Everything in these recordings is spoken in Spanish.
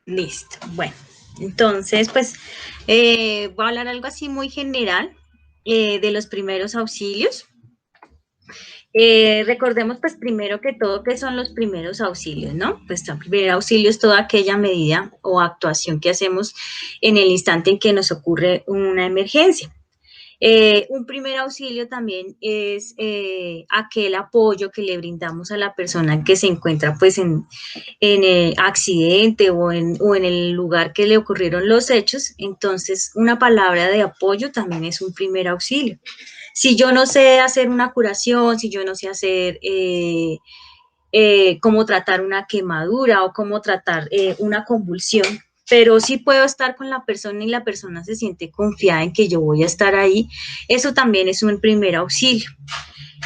Listo. Bueno, entonces, pues, voy a hablar algo así muy general de los primeros auxilios. Recordemos, pues, primero que todo, qué son los primeros auxilios, ¿no? Pues, el primer auxilio es toda aquella medida o actuación que hacemos en el instante en que nos ocurre una emergencia. Un primer auxilio también es aquel apoyo que le brindamos a la persona que se encuentra pues en el accidente o en el lugar que le ocurrieron los hechos. Entonces, una palabra de apoyo también es un primer auxilio. Si yo no sé hacer una curación, si yo no sé hacer cómo tratar una quemadura o cómo tratar una convulsión, pero sí puedo estar con la persona y la persona se siente confiada en que yo voy a estar ahí, eso también es un primer auxilio.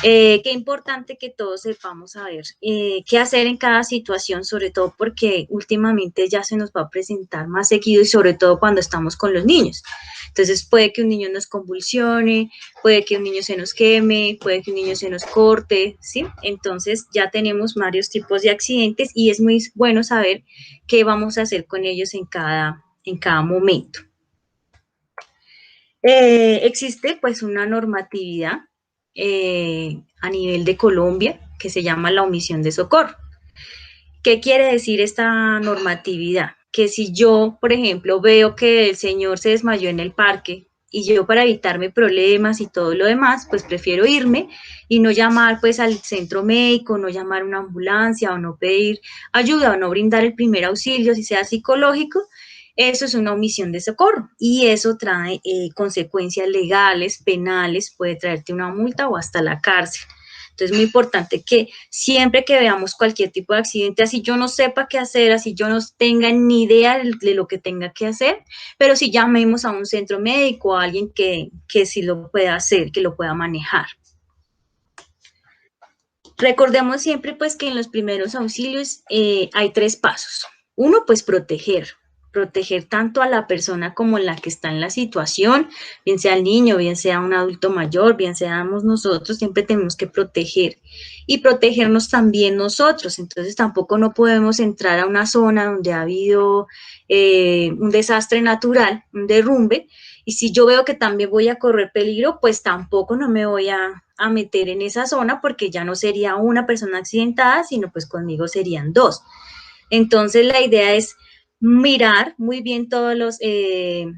Qué importante que todos sepamos saber qué hacer en cada situación, sobre todo porque últimamente ya se nos va a presentar más seguido y sobre todo cuando estamos con los niños. Entonces puede que un niño nos convulsione, puede que un niño se nos queme, puede que un niño se nos corte, ¿sí? Entonces ya tenemos varios tipos de accidentes y es muy bueno saber qué vamos a hacer con ellos en cada momento. Existe pues una normatividad a nivel de Colombia que se llama la omisión de socorro. ¿Qué quiere decir esta normatividad? Que si yo, por ejemplo, veo que el señor se desmayó en el parque y yo para evitarme problemas y todo lo demás, pues prefiero irme y no llamar pues al centro médico, no llamar a una ambulancia o no pedir ayuda o no brindar el primer auxilio, si sea psicológico, eso es una omisión de socorro y eso trae consecuencias legales, penales, puede traerte una multa o hasta la cárcel. Entonces es muy importante que siempre que veamos cualquier tipo de accidente, así yo no sepa qué hacer, así yo no tenga ni idea de lo que tenga que hacer, pero si llamemos a un centro médico, a alguien que sí lo pueda hacer, que lo pueda manejar. Recordemos siempre pues que en los primeros auxilios hay tres pasos. Uno, pues proteger tanto a la persona como la que está en la situación, bien sea el niño, bien sea un adulto mayor, bien seamos nosotros, siempre tenemos que proteger y protegernos también nosotros. Entonces tampoco no podemos entrar a una zona donde ha habido un desastre natural, un derrumbe, y si yo veo que también voy a correr peligro, pues tampoco no me voy a meter en esa zona porque ya no sería una persona accidentada, sino pues conmigo serían dos. Entonces la idea es mirar muy bien todos el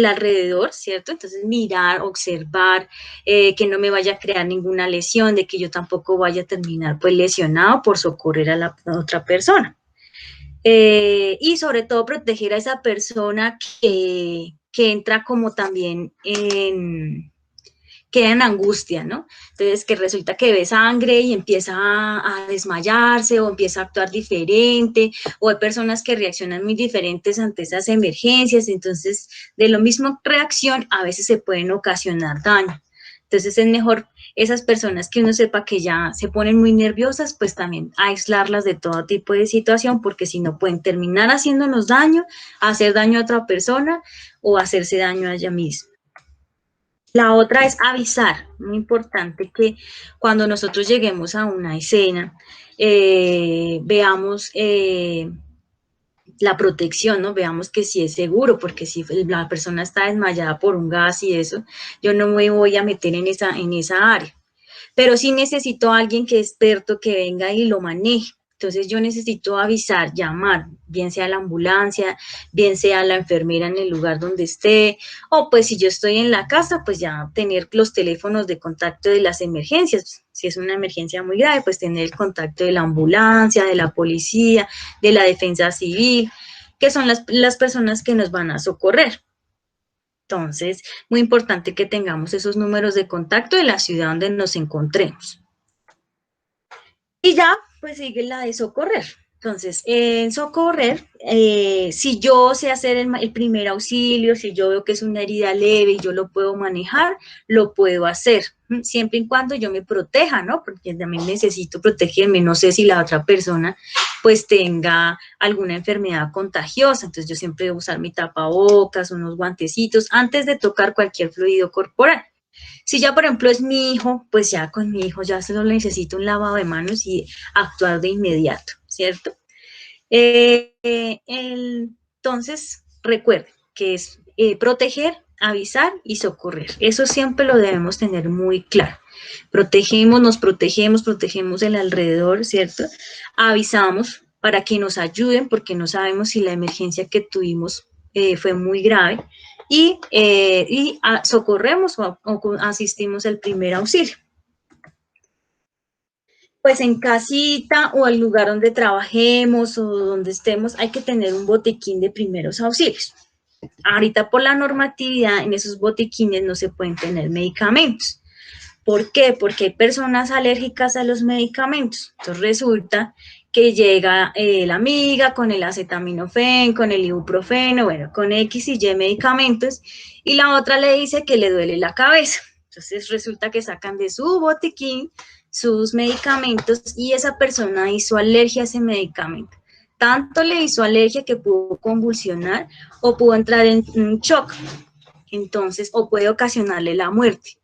alrededor, ¿cierto? Entonces mirar, observar, que no me vaya a crear ninguna lesión, de que yo tampoco vaya a terminar pues lesionado por socorrer a la otra persona. Y sobre todo proteger a esa persona que entra como también queda en angustia, ¿no? Entonces, que resulta que ve sangre y empieza a desmayarse o empieza a actuar diferente, o hay personas que reaccionan muy diferentes ante esas emergencias, entonces, de lo mismo reacción, a veces se pueden ocasionar daño. Entonces, es mejor esas personas que uno sepa que ya se ponen muy nerviosas, pues también aislarlas de todo tipo de situación, porque si no pueden terminar haciéndonos daño, hacer daño a otra persona o hacerse daño a ella misma. La otra es avisar, muy importante que cuando nosotros lleguemos a una escena, veamos la protección, ¿no? Veamos que sí es seguro, porque si la persona está desmayada por un gas y eso, yo no me voy a meter en esa área. Pero sí necesito a alguien que es experto que venga y lo maneje. Entonces yo necesito avisar, llamar, bien sea la ambulancia, bien sea la enfermera en el lugar donde esté, o pues si yo estoy en la casa, pues ya tener los teléfonos de contacto de las emergencias. Si es una emergencia muy grave, pues tener el contacto de la ambulancia, de la policía, de la defensa civil, que son las personas que nos van a socorrer. Entonces, muy importante que tengamos esos números de contacto de la ciudad donde nos encontremos. Y ya, pues sigue la de socorrer. Entonces, en socorrer, si yo sé hacer el primer auxilio, si yo veo que es una herida leve y yo lo puedo manejar, lo puedo hacer, siempre y cuando yo me proteja, ¿no? Porque también necesito protegerme. No sé si la otra persona pues tenga alguna enfermedad contagiosa. Entonces, yo siempre debo usar mi tapabocas, unos guantecitos antes de tocar cualquier fluido corporal. Si ya, por ejemplo, es mi hijo, pues ya con mi hijo ya solo necesito un lavado de manos y actuar de inmediato, ¿cierto? Entonces, recuerden que es proteger, avisar y socorrer. Eso siempre lo debemos tener muy claro. Protegemos, nos protegemos, protegemos el alrededor, ¿cierto? Avisamos para que nos ayuden porque no sabemos si la emergencia que tuvimos fue muy grave y socorremos o asistimos al primer auxilio. Pues en casita o al lugar donde trabajemos o donde estemos, hay que tener un botiquín de primeros auxilios. Ahorita por la normatividad en esos botiquines no se pueden tener medicamentos. ¿Por qué? Porque hay personas alérgicas a los medicamentos. Entonces resulta que llega la amiga con el acetaminofén, con el ibuprofeno, bueno, con X y Y medicamentos, y la otra le dice que le duele la cabeza. Entonces resulta que sacan de su botiquín sus medicamentos y esa persona hizo alergia a ese medicamento. Tanto le hizo alergia que pudo convulsionar o pudo entrar en un shock. Entonces, o puede ocasionarle la muerte.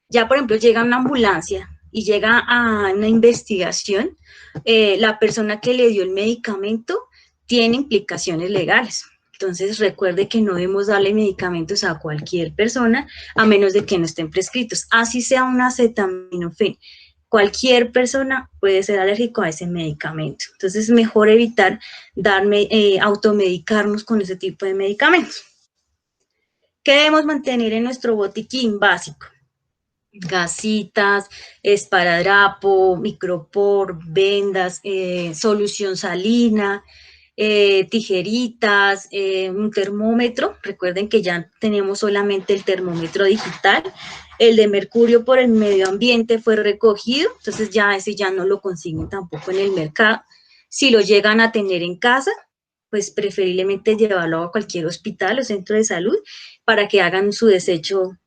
Ya, por ejemplo, llega una ambulancia y llega a una investigación, la persona que le dio el medicamento tiene implicaciones legales. Entonces, recuerde que no debemos darle medicamentos a cualquier persona a menos de que no estén prescritos. Así sea un acetaminofén. Cualquier persona puede ser alérgico a ese medicamento. Entonces, es mejor evitar automedicarnos con ese tipo de medicamentos. ¿Qué debemos mantener en nuestro botiquín básico? Gasitas, esparadrapo, micropor, vendas, solución salina, tijeritas, un termómetro. Recuerden que ya tenemos solamente el termómetro digital. El de mercurio por el medio ambiente fue recogido, entonces ya ese ya no lo consiguen tampoco en el mercado. Si lo llegan a tener en casa, pues preferiblemente llevarlo a cualquier hospital o centro de salud para que hagan su desecho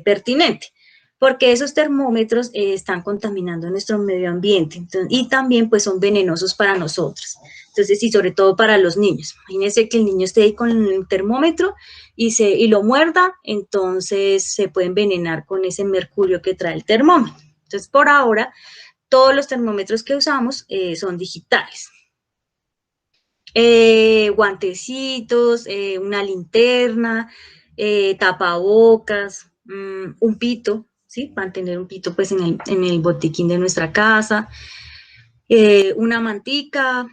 pertinente, porque esos termómetros están contaminando nuestro medio ambiente entonces, y también pues son venenosos para nosotros. Entonces, y sobre todo para los niños. Imagínense que el niño esté ahí con el termómetro y lo muerda, entonces se puede envenenar con ese mercurio que trae el termómetro. Entonces, por ahora, todos los termómetros que usamos son digitales. Guantecitos, una linterna, tapabocas, un pito, ¿sí? Mantener un pito pues en el botiquín de nuestra casa, una mantica,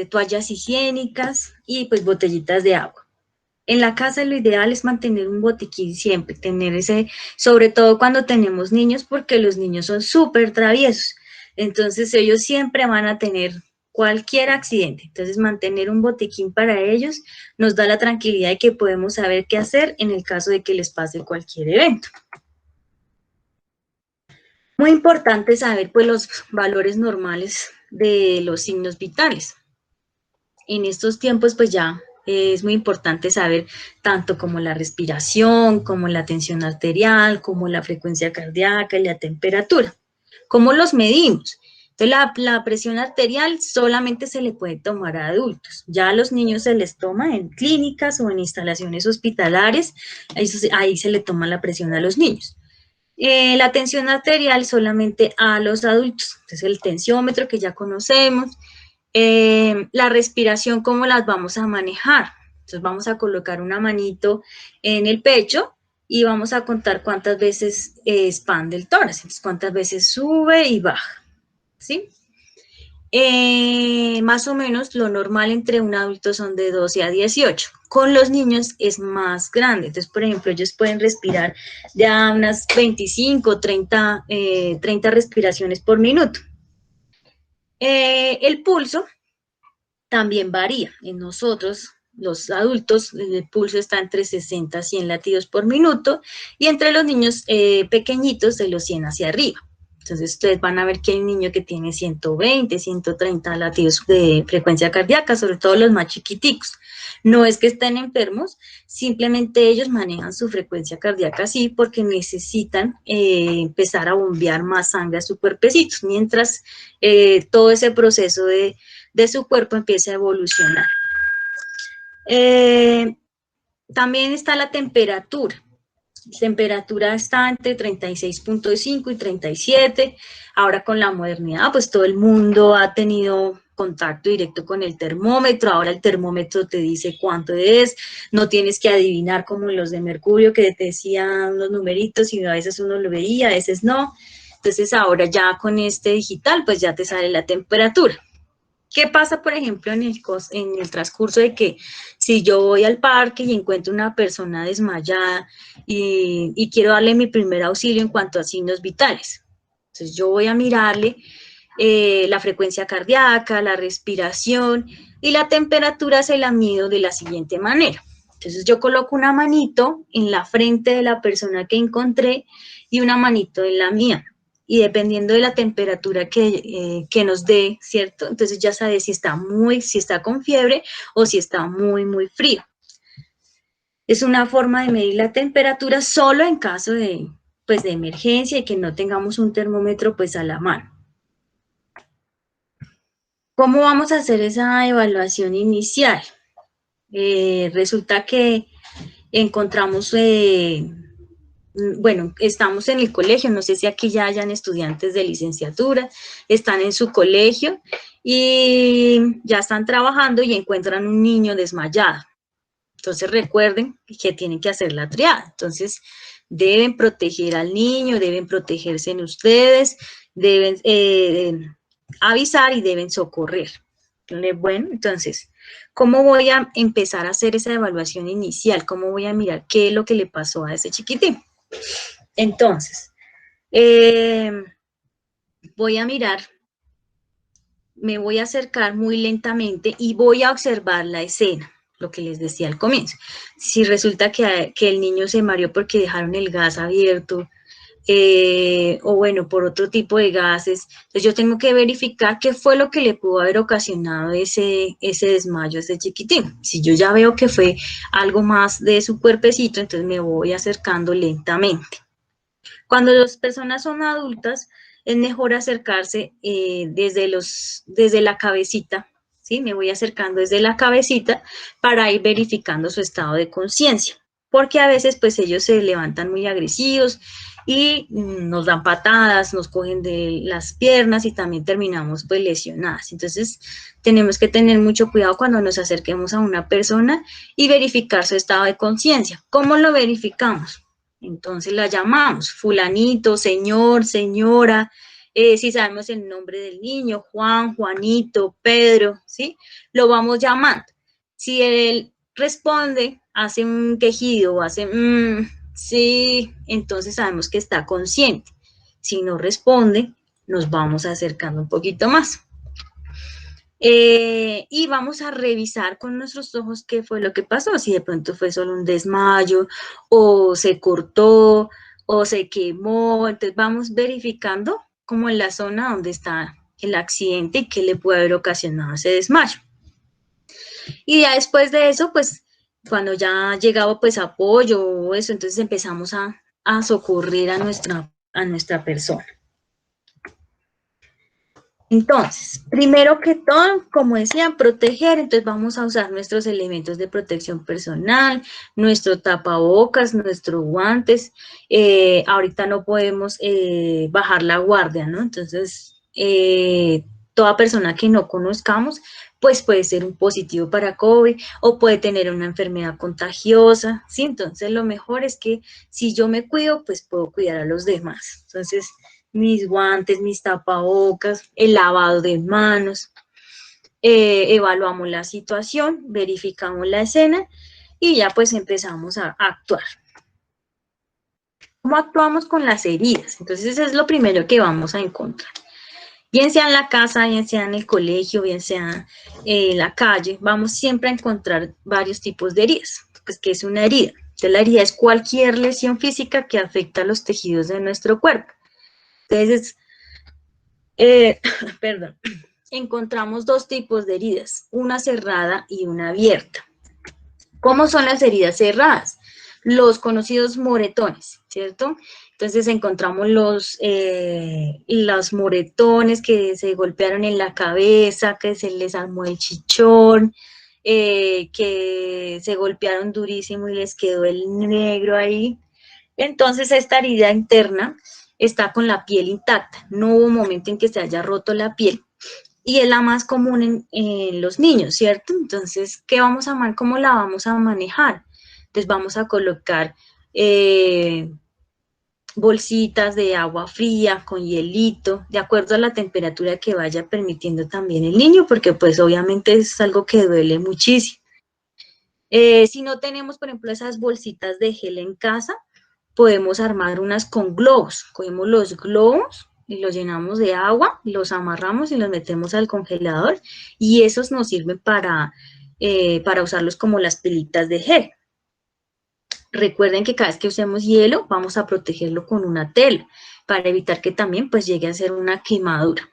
toallas higiénicas y pues botellitas de agua. En la casa lo ideal es mantener un botiquín siempre, tener ese, sobre todo cuando tenemos niños, porque los niños son súper traviesos. Entonces ellos siempre van a tener cualquier accidente. Entonces mantener un botiquín para ellos nos da la tranquilidad de que podemos saber qué hacer en el caso de que les pase cualquier evento. Muy importante saber pues los valores normales de los signos vitales. En estos tiempos pues ya es muy importante saber tanto como la respiración, como la tensión arterial, como la frecuencia cardíaca y la temperatura. ¿Cómo los medimos? Entonces, la presión arterial solamente se le puede tomar a adultos. Ya a los niños se les toma en clínicas o en instalaciones hospitalarias. Ahí se le toma la presión a los niños. La tensión arterial solamente a los adultos. Entonces, el tensiómetro que ya conocemos. La respiración, ¿cómo las vamos a manejar? Entonces vamos a colocar una manito en el pecho y vamos a contar cuántas veces expande el tórax, entonces cuántas veces sube y baja, ¿sí? Más o menos lo normal entre un adulto son de 12 a 18. Con los niños es más grande. Entonces, por ejemplo, ellos pueden respirar ya unas 25, 30 respiraciones por minuto. El pulso también varía. En nosotros, los adultos, el pulso está entre 60 a 100 latidos por minuto y entre los niños pequeñitos de los 100 hacia arriba. Entonces ustedes van a ver que hay un niño que tiene 120, 130 latidos de frecuencia cardíaca, sobre todo los más chiquiticos. No es que estén enfermos, simplemente ellos manejan su frecuencia cardíaca así porque necesitan empezar a bombear más sangre a su cuerpecito, mientras todo ese proceso de su cuerpo empieza a evolucionar. También está la temperatura. La temperatura está entre 36.5 y 37. Ahora con la modernidad, pues todo el mundo ha tenido contacto directo con el termómetro. Ahora el termómetro te dice cuánto es, no tienes que adivinar como los de mercurio que te decían los numeritos y a veces uno lo veía, a veces no. Entonces ahora ya con este digital pues ya te sale la temperatura. ¿Qué pasa, por ejemplo, en el transcurso de que si yo voy al parque y encuentro una persona desmayada y quiero darle mi primer auxilio en cuanto a signos vitales? Entonces yo voy a mirarle la frecuencia cardíaca, la respiración y la temperatura se la mido de la siguiente manera. Entonces yo coloco una manito en la frente de la persona que encontré y una manito en la mía. Y dependiendo de la temperatura que nos dé, ¿cierto? Entonces ya sabes si está con fiebre o si está muy frío. Es una forma de medir la temperatura solo en caso de, pues, de emergencia y que no tengamos un termómetro pues a la mano. ¿Cómo vamos a hacer esa evaluación inicial? Resulta que encontramos, bueno, estamos en el colegio, no sé si aquí ya hayan estudiantes de licenciatura, están en su colegio y ya están trabajando y encuentran un niño desmayado. Entonces recuerden que tienen que hacer la triada. Entonces deben proteger al niño, deben protegerse en ustedes, deben avisar y deben socorrer. Bueno, entonces, ¿cómo voy a empezar a hacer esa evaluación inicial? ¿Cómo voy a mirar qué es lo que le pasó a ese chiquitín? Entonces, voy a mirar, me voy a acercar muy lentamente y voy a observar la escena, lo que les decía al comienzo. Si resulta que el niño se mareó porque dejaron el gas abierto, o bueno, por otro tipo de gases. Entonces yo tengo que verificar qué fue lo que le pudo haber ocasionado ese desmayo a ese chiquitín. Si yo ya veo que fue algo más de su cuerpecito, entonces me voy acercando lentamente. Cuando las personas son adultas, es mejor acercarse desde la cabecita, ¿sí? Me voy acercando desde la cabecita para ir verificando su estado de conciencia, porque a veces pues ellos se levantan muy agresivos y nos dan patadas, nos cogen de las piernas y también terminamos pues lesionadas. Entonces tenemos que tener mucho cuidado cuando nos acerquemos a una persona y verificar su estado de conciencia. ¿Cómo lo verificamos? Entonces la llamamos, fulanito, señor, señora, si sabemos el nombre del niño, Juan, Juanito, Pedro, ¿sí? Lo vamos llamando. Si él responde, hace un quejido o hace sí, entonces sabemos que está consciente. Si no responde, nos vamos acercando un poquito más. Y vamos a revisar con nuestros ojos qué fue lo que pasó, si de pronto fue solo un desmayo, o se cortó, o se quemó. Entonces vamos verificando como en la zona donde está el accidente y qué le puede haber ocasionado ese desmayo. Y ya después de eso, pues cuando ya llegaba pues apoyo o eso, entonces empezamos a socorrer a nuestra persona. Entonces, primero que todo, como decían, proteger, entonces vamos a usar nuestros elementos de protección personal, nuestro tapabocas, nuestros guantes. Ahorita no podemos bajar la guardia, ¿no? Entonces, toda persona que no conozcamos, pues puede ser un positivo para COVID o puede tener una enfermedad contagiosa, ¿sí? Entonces, lo mejor es que si yo me cuido, pues puedo cuidar a los demás. Entonces, mis guantes, mis tapabocas, el lavado de manos, evaluamos la situación, verificamos la escena y ya pues empezamos a actuar. ¿Cómo actuamos con las heridas? Entonces eso es lo primero que vamos a encontrar. Bien sea en la casa, bien sea en el colegio, bien sea en la calle, vamos siempre a encontrar varios tipos de heridas. Pues, ¿qué es una herida? Entonces, la herida es cualquier lesión física que afecta a los tejidos de nuestro cuerpo. Entonces, perdón, encontramos dos tipos de heridas, una cerrada y una abierta. ¿Cómo son las heridas cerradas? Los conocidos moretones, ¿cierto? Entonces encontramos los moretones que se golpearon en la cabeza, que se les armó el chichón, que se golpearon durísimo y les quedó el negro ahí. Entonces esta herida interna está con la piel intacta, no hubo momento en que se haya roto la piel, y es la más común en los niños, ¿cierto? Entonces, ¿cómo la vamos a manejar? Entonces vamos a colocar bolsitas de agua fría con hielito, de acuerdo a la temperatura que vaya permitiendo también el niño, porque pues obviamente es algo que duele muchísimo. Si no tenemos, por ejemplo, esas bolsitas de gel en casa, podemos armar unas con globos. Cogemos los globos y los llenamos de agua, los amarramos y los metemos al congelador y esos nos sirven para usarlos como las pelitas de gel. Recuerden que cada vez que usemos hielo vamos a protegerlo con una tela para evitar que también pues llegue a ser una quemadura.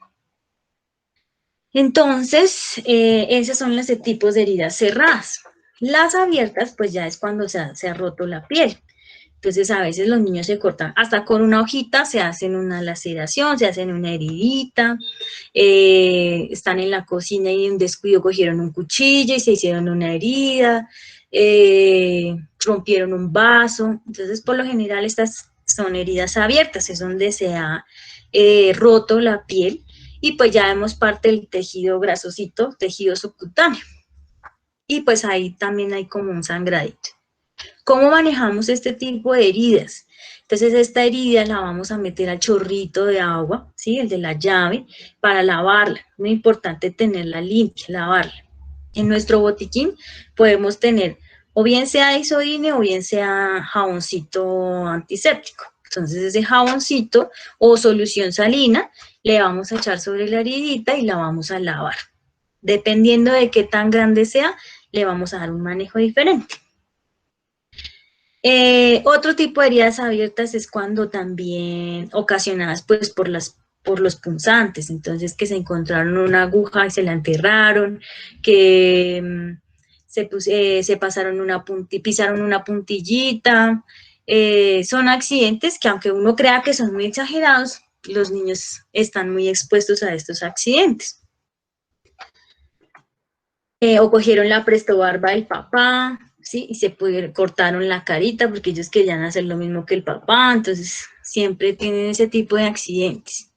Entonces, esos son los tipos de heridas cerradas. Las abiertas pues ya es cuando se ha roto la piel. Entonces a veces los niños se cortan, hasta con una hojita se hacen una laceración, se hacen una heridita, están en la cocina y en un descuido cogieron un cuchillo y se hicieron una herida, rompieron un vaso. Entonces por lo general estas son heridas abiertas, es donde se ha roto la piel y pues ya vemos parte del tejido grasosito, tejido subcutáneo. Y pues ahí también hay como un sangradito. ¿Cómo manejamos este tipo de heridas? Entonces esta herida la vamos a meter al chorrito de agua, ¿sí? El de la llave, para lavarla. Muy importante tenerla limpia, lavarla. En nuestro botiquín podemos tener o bien sea isodine o bien sea jaboncito antiséptico. Entonces ese jaboncito o solución salina le vamos a echar sobre la heridita y la vamos a lavar. Dependiendo de qué tan grande sea, le vamos a dar un manejo diferente. Otro tipo de heridas abiertas es cuando también ocasionadas pues por los punzantes, entonces que se encontraron una aguja y se la enterraron, que se pasaron pisaron una puntillita, son accidentes que aunque uno crea que son muy exagerados, los niños están muy expuestos a estos accidentes. O cogieron la prestobarba del papá, ¿sí? Y cortaron la carita porque ellos querían hacer lo mismo que el papá, entonces siempre tienen ese tipo de accidentes.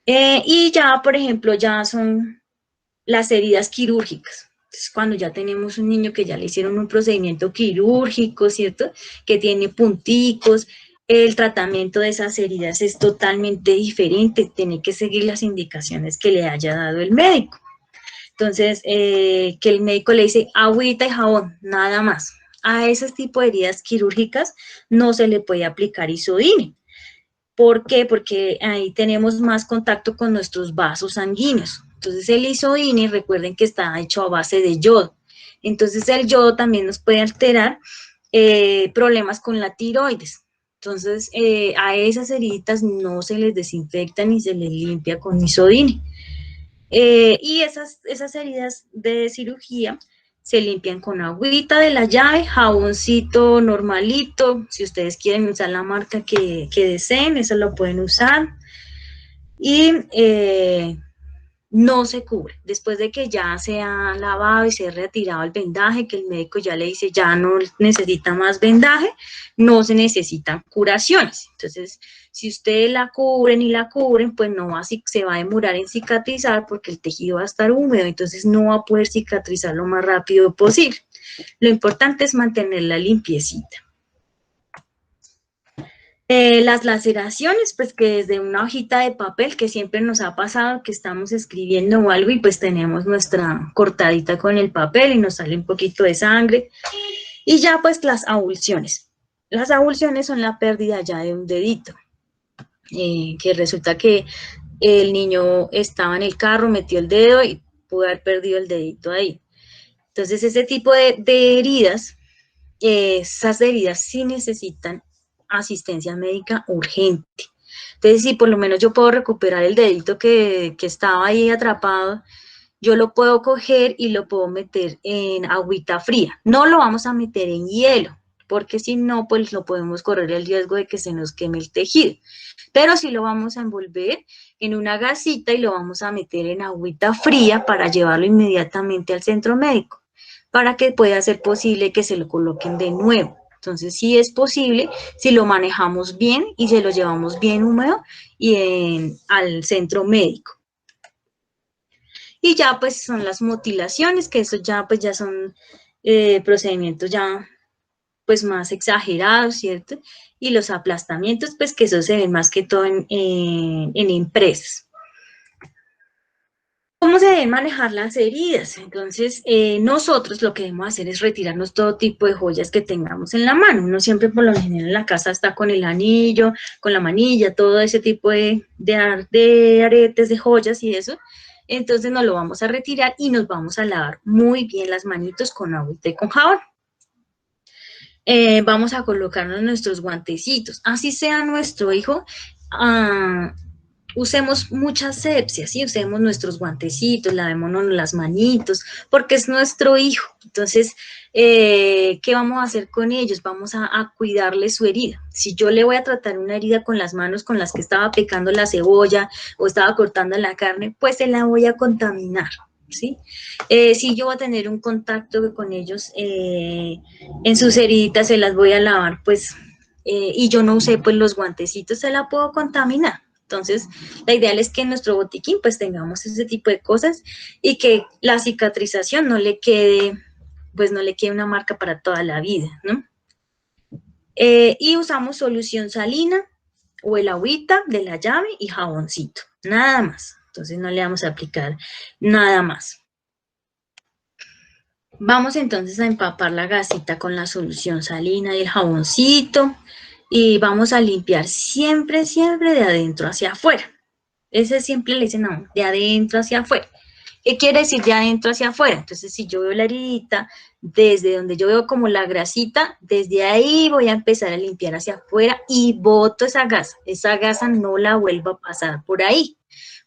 Y ya, por ejemplo, ya son las heridas quirúrgicas. Entonces, cuando ya tenemos un niño que ya le hicieron un procedimiento quirúrgico, ¿cierto? Que tiene punticos, el tratamiento de esas heridas es totalmente diferente, tiene que seguir las indicaciones que le haya dado el médico. Entonces, que el médico le dice agüita y jabón, nada más. A ese tipo de heridas quirúrgicas no se le puede aplicar isodine. ¿Por qué? Porque ahí tenemos más contacto con nuestros vasos sanguíneos. Entonces, el isodine, recuerden que está hecho a base de yodo. Entonces, el yodo también nos puede alterar problemas con la tiroides. Entonces, a esas heridas no se les desinfecta ni se les limpia con isodine. Y esas heridas de cirugía se limpian con agüita de la llave, jaboncito normalito, si ustedes quieren usar la marca que deseen, eso lo pueden usar. Y no se cubre. Después de que ya se ha lavado y se ha retirado el vendaje, que el médico ya le dice ya no necesita más vendaje, no se necesitan curaciones. Entonces, si ustedes la cubren y la cubren, pues no va se va a demorar en cicatrizar porque el tejido va a estar húmedo, entonces no va a poder cicatrizar lo más rápido posible. Lo importante es mantenerla limpiecita. Las laceraciones, pues que desde una hojita de papel que siempre nos ha pasado que estamos escribiendo o algo y pues tenemos nuestra cortadita con el papel y nos sale un poquito de sangre. Y ya pues las avulsiones. Las avulsiones son la pérdida ya de un dedito, que resulta que el niño estaba en el carro, metió el dedo y pudo haber perdido el dedito ahí. Entonces ese tipo de heridas, esas heridas sí necesitan asistencia médica urgente. Entonces, si por lo menos yo puedo recuperar el dedito que estaba ahí atrapado, yo lo puedo coger y lo puedo meter en agüita fría. No lo vamos a meter en hielo, porque si no, pues lo podemos correr el riesgo de que se nos queme el tejido. Pero sí lo vamos a envolver en una gasita y lo vamos a meter en agüita fría para llevarlo inmediatamente al centro médico, para que pueda ser posible que se lo coloquen de nuevo. Entonces, sí es posible si lo manejamos bien y se lo llevamos bien húmedo y al centro médico. Y ya pues son las mutilaciones, que eso ya pues ya son procedimientos ya pues más exagerados, ¿cierto? Y los aplastamientos, pues que eso se ve más que todo en empresas. ¿Cómo se deben manejar las heridas? Entonces, nosotros lo que debemos hacer es retirarnos todo tipo de joyas que tengamos en la mano. Uno siempre por lo general en la casa está con el anillo, con la manilla, todo ese tipo de aretes, de joyas y eso. Entonces nos lo vamos a retirar y nos vamos a lavar muy bien las manitos con agua y con jabón. Vamos a colocarnos nuestros guantecitos. Así sea nuestro hijo, usemos mucha asepsia, ¿sí? Usemos nuestros guantecitos, lavémonos las manitos, porque es nuestro hijo. Entonces, ¿qué vamos a hacer con ellos? Vamos a cuidarle su herida. Si yo le voy a tratar una herida con las manos con las que estaba picando la cebolla o estaba cortando la carne, pues se la voy a contaminar, ¿sí? Si yo voy a tener un contacto con ellos en sus heriditas, se las voy a lavar, pues, y yo no usé pues los guantecitos, se la puedo contaminar. Entonces, la ideal es que en nuestro botiquín pues tengamos ese tipo de cosas y que la cicatrización no le quede, pues no le quede una marca para toda la vida, ¿no? Y usamos solución salina o el agüita de la llave y jaboncito, nada más. Entonces no le vamos a aplicar nada más. Vamos entonces a empapar la gasita con la solución salina y el jaboncito y vamos a limpiar siempre, siempre de adentro hacia afuera. Ese siempre le dicen a uno, de adentro hacia afuera. ¿Qué quiere decir de adentro hacia afuera? Entonces, si yo veo la heridita, desde donde yo veo como la grasita, desde ahí voy a empezar a limpiar hacia afuera y boto esa gasa. Esa gasa no la vuelvo a pasar por ahí.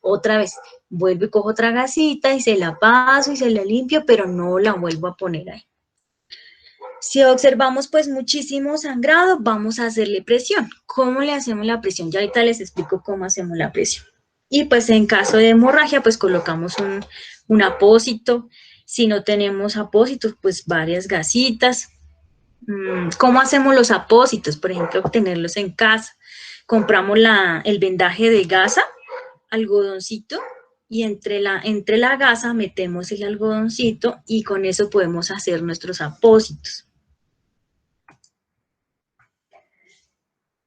Otra vez, vuelvo y cojo otra gasita y se la paso y se la limpio, pero no la vuelvo a poner ahí. Si observamos pues muchísimo sangrado, vamos a hacerle presión. ¿Cómo le hacemos la presión? Ya ahorita les explico cómo hacemos la presión. Y pues en caso de hemorragia, pues colocamos un apósito. Si no tenemos apósitos, pues varias gasitas. ¿Cómo hacemos los apósitos? Por ejemplo, obtenerlos en casa. Compramos el vendaje de gasa, algodoncito, y entre la gasa metemos el algodoncito y con eso podemos hacer nuestros apósitos.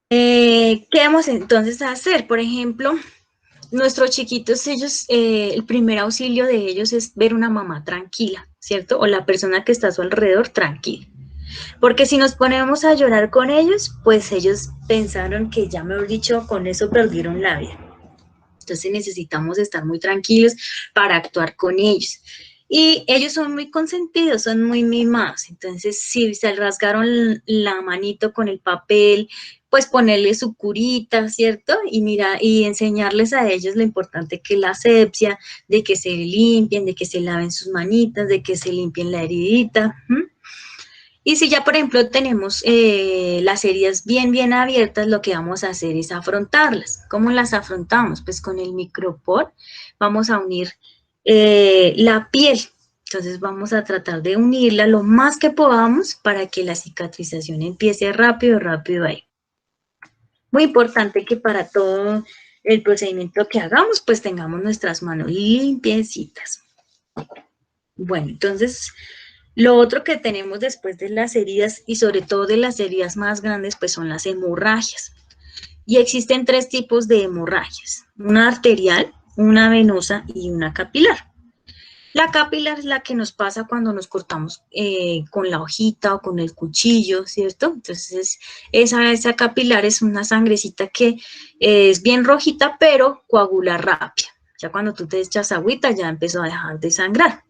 ¿Qué vamos entonces a hacer? Por ejemplo, nuestros chiquitos, ellos, el primer auxilio de ellos es ver una mamá tranquila, ¿cierto? O la persona que está a su alrededor tranquila. Porque si nos ponemos a llorar con ellos, pues ellos pensaron que ya, mejor dicho, con eso perdieron la vida. Entonces necesitamos estar muy tranquilos para actuar con ellos. Y ellos son muy consentidos, son muy mimados. Entonces, si se rasgaron la manito con el papel, pues ponerle su curita, ¿cierto? Y mira, y enseñarles a ellos lo importante que es la asepsia, de que se limpien, de que se laven sus manitas, de que se limpien la heridita. Y si ya, por ejemplo, tenemos las heridas bien abiertas, lo que vamos a hacer es afrontarlas. ¿Cómo las afrontamos? Pues con el micropor vamos a unir la piel. Entonces vamos a tratar de unirla lo más que podamos para que la cicatrización empiece rápido ahí. Muy importante que para todo el procedimiento que hagamos, pues tengamos nuestras manos limpiecitas. Bueno, entonces lo otro que tenemos después de las heridas y sobre todo de las heridas más grandes, pues son las hemorragias. Y existen tres tipos de hemorragias, una arterial, una venosa y una capilar. La capilar es la que nos pasa cuando nos cortamos con la hojita o con el cuchillo, ¿cierto? Entonces, esa capilar es una sangrecita que es bien rojita, pero coagula rápido. Ya cuando tú te echas agüita, ya empezó a dejar de sangrar.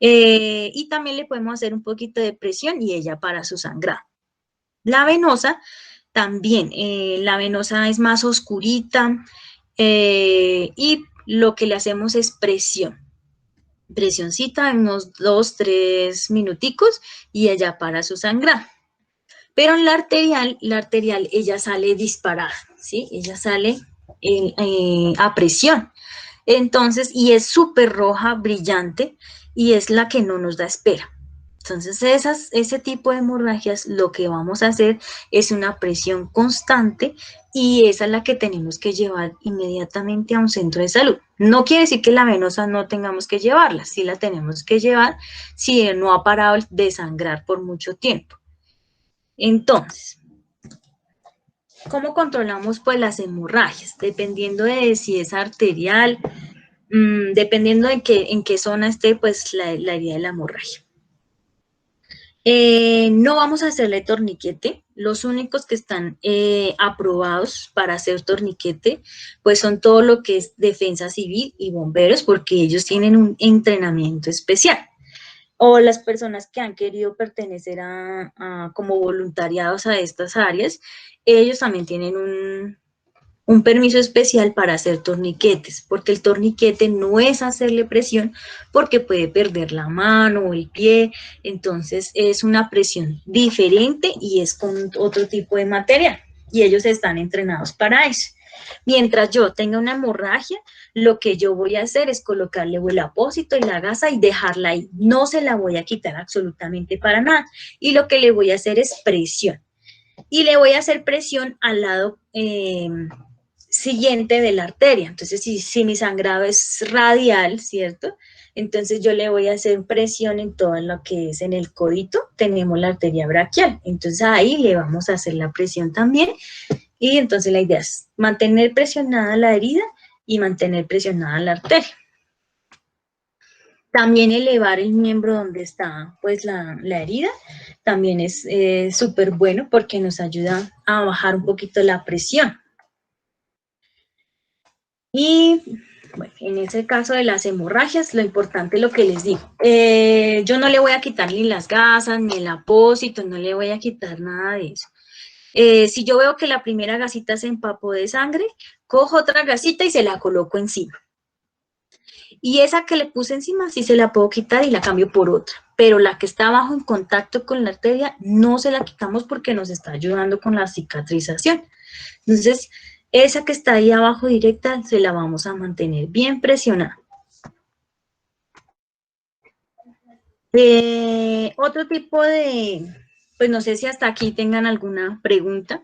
Y también le podemos hacer un poquito de presión y ella para su sangrado. La venosa también, la venosa es más oscurita y lo que le hacemos es presión. Presioncita, unos 2-3 minuticos y ella para su sangrado. Pero en la arterial ella sale disparada, ¿sí? Ella sale a presión. Entonces, y es súper roja, brillante, y es la que no nos da espera. Entonces, ese tipo de hemorragias, lo que vamos a hacer es una presión constante y esa es la que tenemos que llevar inmediatamente a un centro de salud. No quiere decir que la venosa no tengamos que llevarla, sí la tenemos que llevar si no ha parado de sangrar por mucho tiempo. Entonces, ¿cómo controlamos pues las hemorragias? Dependiendo de si es arterial, dependiendo de en qué zona esté pues la herida de la hemorragia. No vamos a hacerle torniquete. Los únicos que están aprobados para hacer torniquete, pues son todo lo que es defensa civil y bomberos, porque ellos tienen un entrenamiento especial. O las personas que han querido pertenecer como voluntariados a estas áreas, ellos también tienen un permiso especial para hacer torniquetes, porque el torniquete no es hacerle presión porque puede perder la mano o el pie, entonces es una presión diferente y es con otro tipo de material y ellos están entrenados para eso. Mientras yo tenga una hemorragia, lo que yo voy a hacer es colocarle el apósito y la gasa y dejarla ahí. No se la voy a quitar absolutamente para nada. Y lo que le voy a hacer es presión. Y le voy a hacer presión al lado siguiente de la arteria. Entonces, si mi sangrado es radial, ¿cierto? Entonces yo le voy a hacer presión en todo lo que es en el codito, tenemos la arteria braquial. Entonces ahí le vamos a hacer la presión también. Y entonces la idea es mantener presionada la herida y mantener presionada la arteria. También elevar el miembro donde está pues la herida, también es súper bueno porque nos ayuda a bajar un poquito la presión. Y bueno, en ese caso de las hemorragias, lo importante es lo que les digo. Yo no le voy a quitar ni las gasas, ni el apósito, no le voy a quitar nada de eso. Si yo veo que la primera gasita se empapó de sangre, cojo otra gasita y se la coloco encima. Y esa que le puse encima sí se la puedo quitar y la cambio por otra. Pero la que está abajo en contacto con la arteria no se la quitamos porque nos está ayudando con la cicatrización. Entonces, esa que está ahí abajo directa se la vamos a mantener bien presionada. Otro tipo de, pues no sé si hasta aquí tengan alguna pregunta,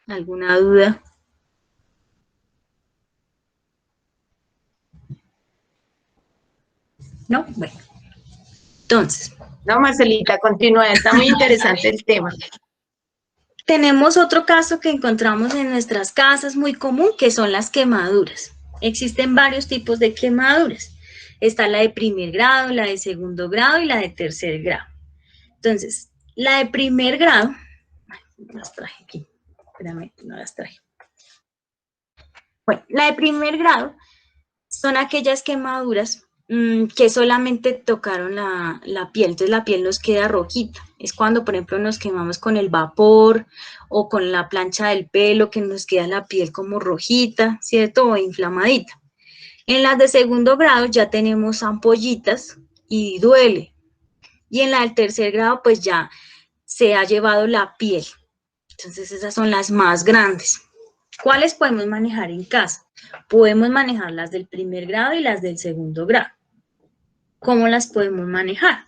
alguna duda. ¿No? Bueno. Entonces. No, Marcelita, continúa, está muy interesante el tema. Tenemos otro caso que encontramos en nuestras casas muy común, que son las quemaduras. Existen varios tipos de quemaduras. Está la de primer grado, la de segundo grado y la de tercer grado. Entonces, la de primer grado, las traje aquí, espérame, no las traje. Bueno, la de primer grado son aquellas quemaduras que solamente tocaron la piel, entonces la piel nos queda rojita. Es cuando, por ejemplo, nos quemamos con el vapor o con la plancha del pelo, que nos queda la piel como rojita, ¿cierto? O inflamadita. En las de segundo grado ya tenemos ampollitas y duele. Y en la del tercer grado, pues ya se ha llevado la piel. Entonces esas son las más grandes. ¿Cuáles podemos manejar en casa? Podemos manejar las del primer grado y las del segundo grado. ¿Cómo las podemos manejar?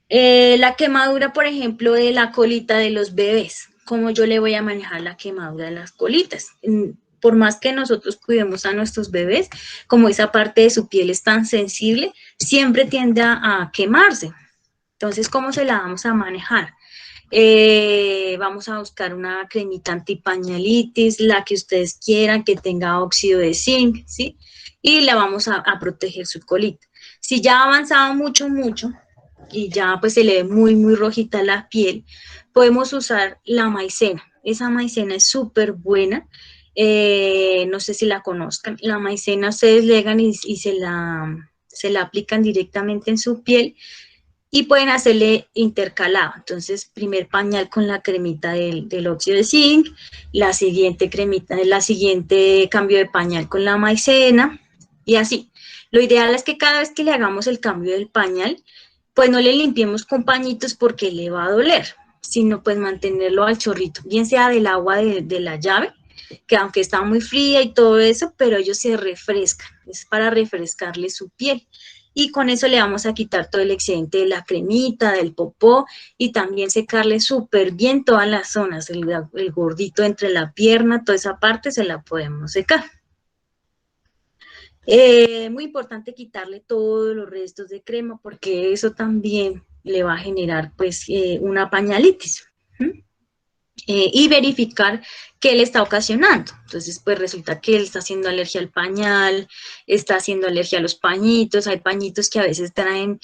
La quemadura, por ejemplo, de la colita de los bebés. ¿Cómo yo le voy a manejar la quemadura de las colitas? Por más que nosotros cuidemos a nuestros bebés, como esa parte de su piel es tan sensible, siempre tiende a quemarse. Entonces, ¿cómo se la vamos a manejar? Vamos a buscar una cremita antipañalitis, la que ustedes quieran, que tenga óxido de zinc, ¿sí? Y la vamos a proteger su colita. Si ya ha avanzado mucho, y ya pues se le ve muy, muy rojita la piel, podemos usar la maicena. Esa maicena es súper buena. No sé si la conozcan. La maicena ustedes llegan y se la aplican directamente en su piel y pueden hacerle intercalado. Entonces, primer pañal con la cremita del óxido de zinc, la siguiente cambio de pañal con la maicena y así. Lo ideal es que cada vez que le hagamos el cambio del pañal, pues no le limpiemos con pañitos porque le va a doler, sino pues mantenerlo al chorrito, bien sea del agua de la llave, que aunque está muy fría y todo eso, pero ellos se refrescan, es para refrescarle su piel. y con eso le vamos a quitar todo el excedente de la cremita, del popó, y también secarle súper bien todas las zonas, el gordito entre la pierna, toda esa parte se la podemos secar. Muy importante quitarle todos los restos de crema porque eso también le va a generar pues una pañalitis. ¿Sí? Y verificar qué le está ocasionando. Entonces, pues resulta que él está haciendo alergia al pañal, está haciendo alergia a los pañitos, hay pañitos que a veces traen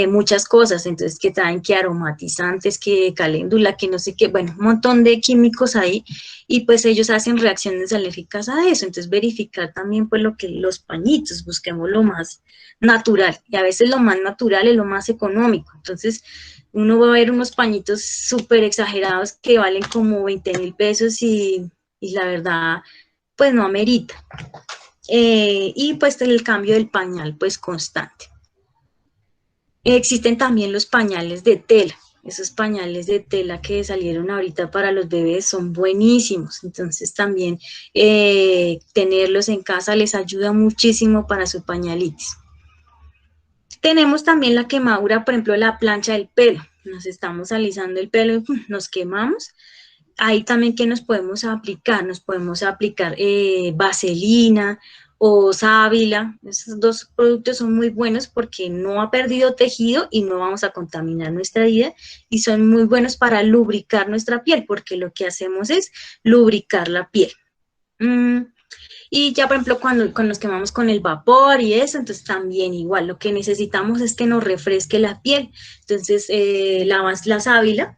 muchas cosas, entonces que traen que aromatizantes, que caléndula, que no sé qué, bueno, un montón de químicos ahí, y pues ellos hacen reacciones alérgicas a eso, entonces verificar también pues lo que los pañitos, busquemos lo más natural, y a veces lo más natural es lo más económico, entonces uno va a ver unos pañitos súper exagerados que valen como 20.000 pesos y la verdad, pues no amerita. Y pues el cambio del pañal, pues constante. Existen también los pañales de tela. Esos pañales de tela que salieron ahorita para los bebés son buenísimos. Entonces también tenerlos en casa les ayuda muchísimo para su pañalitis. Tenemos también la quemadura, por ejemplo, la plancha del pelo. Nos estamos alisando el pelo y nos quemamos. Ahí también que nos podemos aplicar vaselina o sábila. Esos dos productos son muy buenos porque no ha perdido tejido y no vamos a contaminar nuestra vida y son muy buenos para lubricar nuestra piel porque lo que hacemos es lubricar la piel. Y ya, por ejemplo, cuando nos quemamos con el vapor y eso, entonces también igual, lo que necesitamos es que nos refresque la piel. Entonces, la sábila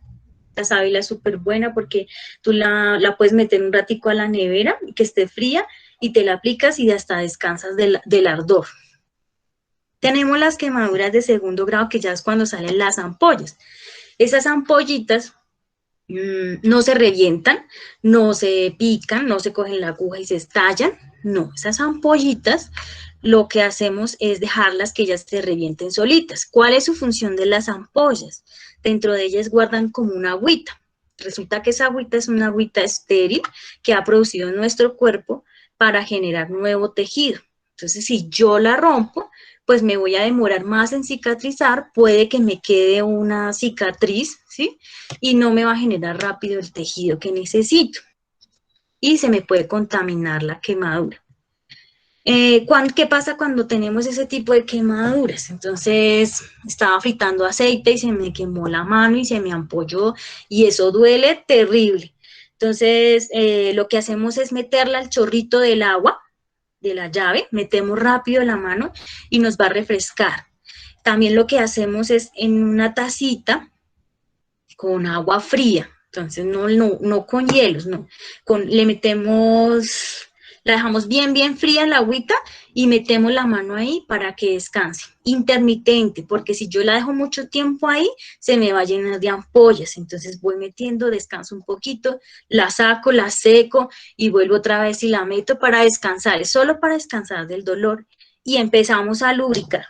es súper buena porque tú la puedes meter un ratico a la nevera, que esté fría, y te la aplicas y hasta descansas del ardor. Tenemos las quemaduras de segundo grado, que ya es cuando salen las ampollas. Esas ampollitas no se revientan, no se pican, no se cogen la aguja y se estallan. No, esas ampollitas lo que hacemos es dejarlas que ellas se revienten solitas. ¿Cuál es su función de las ampollas? Dentro de ellas guardan como una agüita. Resulta que esa agüita es una agüita estéril que ha producido nuestro cuerpo para generar nuevo tejido. Entonces, si yo la rompo, pues me voy a demorar más en cicatrizar, puede que me quede una cicatriz, ¿sí? Y no me va a generar rápido el tejido que necesito. Y se me puede contaminar la quemadura. ¿Qué pasa cuando tenemos ese tipo de quemaduras? Entonces, estaba fritando aceite y se me quemó la mano y se me ampolló y eso duele terrible. Entonces, lo que hacemos es meterla al chorrito del agua, de la llave, metemos rápido la mano y nos va a refrescar. También lo que hacemos es en una tacita con agua fría, entonces no con hielos, no, le metemos, la dejamos bien fría la agüita y metemos la mano ahí para que descanse, intermitente, porque si yo la dejo mucho tiempo ahí, se me va a llenar de ampollas, entonces voy metiendo, descanso un poquito, la saco, la seco y vuelvo otra vez y la meto para descansar, es solo para descansar del dolor y empezamos a lubricar.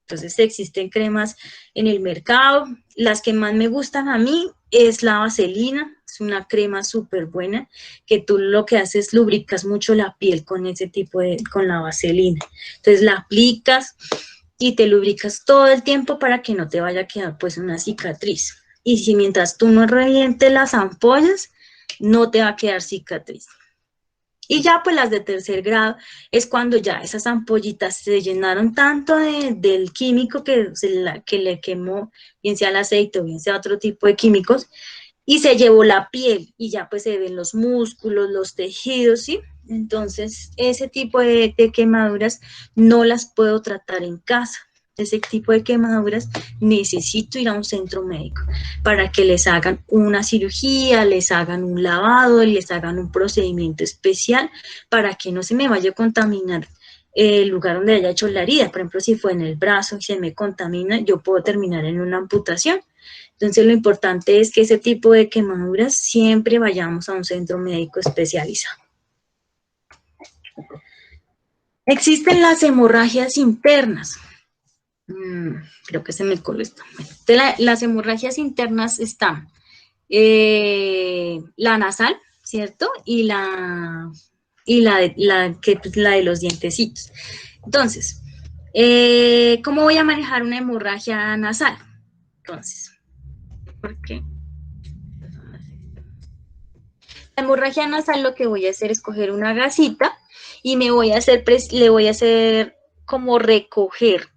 Entonces existen cremas en el mercado, las que más me gustan a mí es la vaselina, es una crema súper buena, que tú lo que haces es lubricas mucho la piel con ese tipo con la vaselina. Entonces la aplicas y te lubricas todo el tiempo para que no te vaya a quedar pues una cicatriz. Y si mientras tú no revientes las ampollas, no te va a quedar cicatriz. Y ya pues las de tercer grado es cuando ya esas ampollitas se llenaron tanto del químico que le quemó, bien sea el aceite o bien sea otro tipo de químicos, y se llevó la piel y ya pues se ven los músculos, los tejidos, ¿sí? Entonces ese tipo de quemaduras no las puedo tratar en casa. Ese tipo de quemaduras necesito ir a un centro médico para que les hagan una cirugía, les hagan un lavado, les hagan un procedimiento especial para que no se me vaya a contaminar el lugar donde haya hecho la herida. Por ejemplo, si fue en el brazo y se me contamina, yo puedo terminar en una amputación. Entonces, lo importante es que ese tipo de quemaduras siempre vayamos a un centro médico especializado. Existen las hemorragias internas. Creo que se me coló esto. Las hemorragias internas están la nasal, ¿cierto? Y la de los dientecitos. Entonces, ¿Cómo voy a manejar una hemorragia nasal? Entonces, ¿por qué? La hemorragia nasal lo que voy a hacer es coger una gasita y me voy a hacer, le voy a hacer como recoger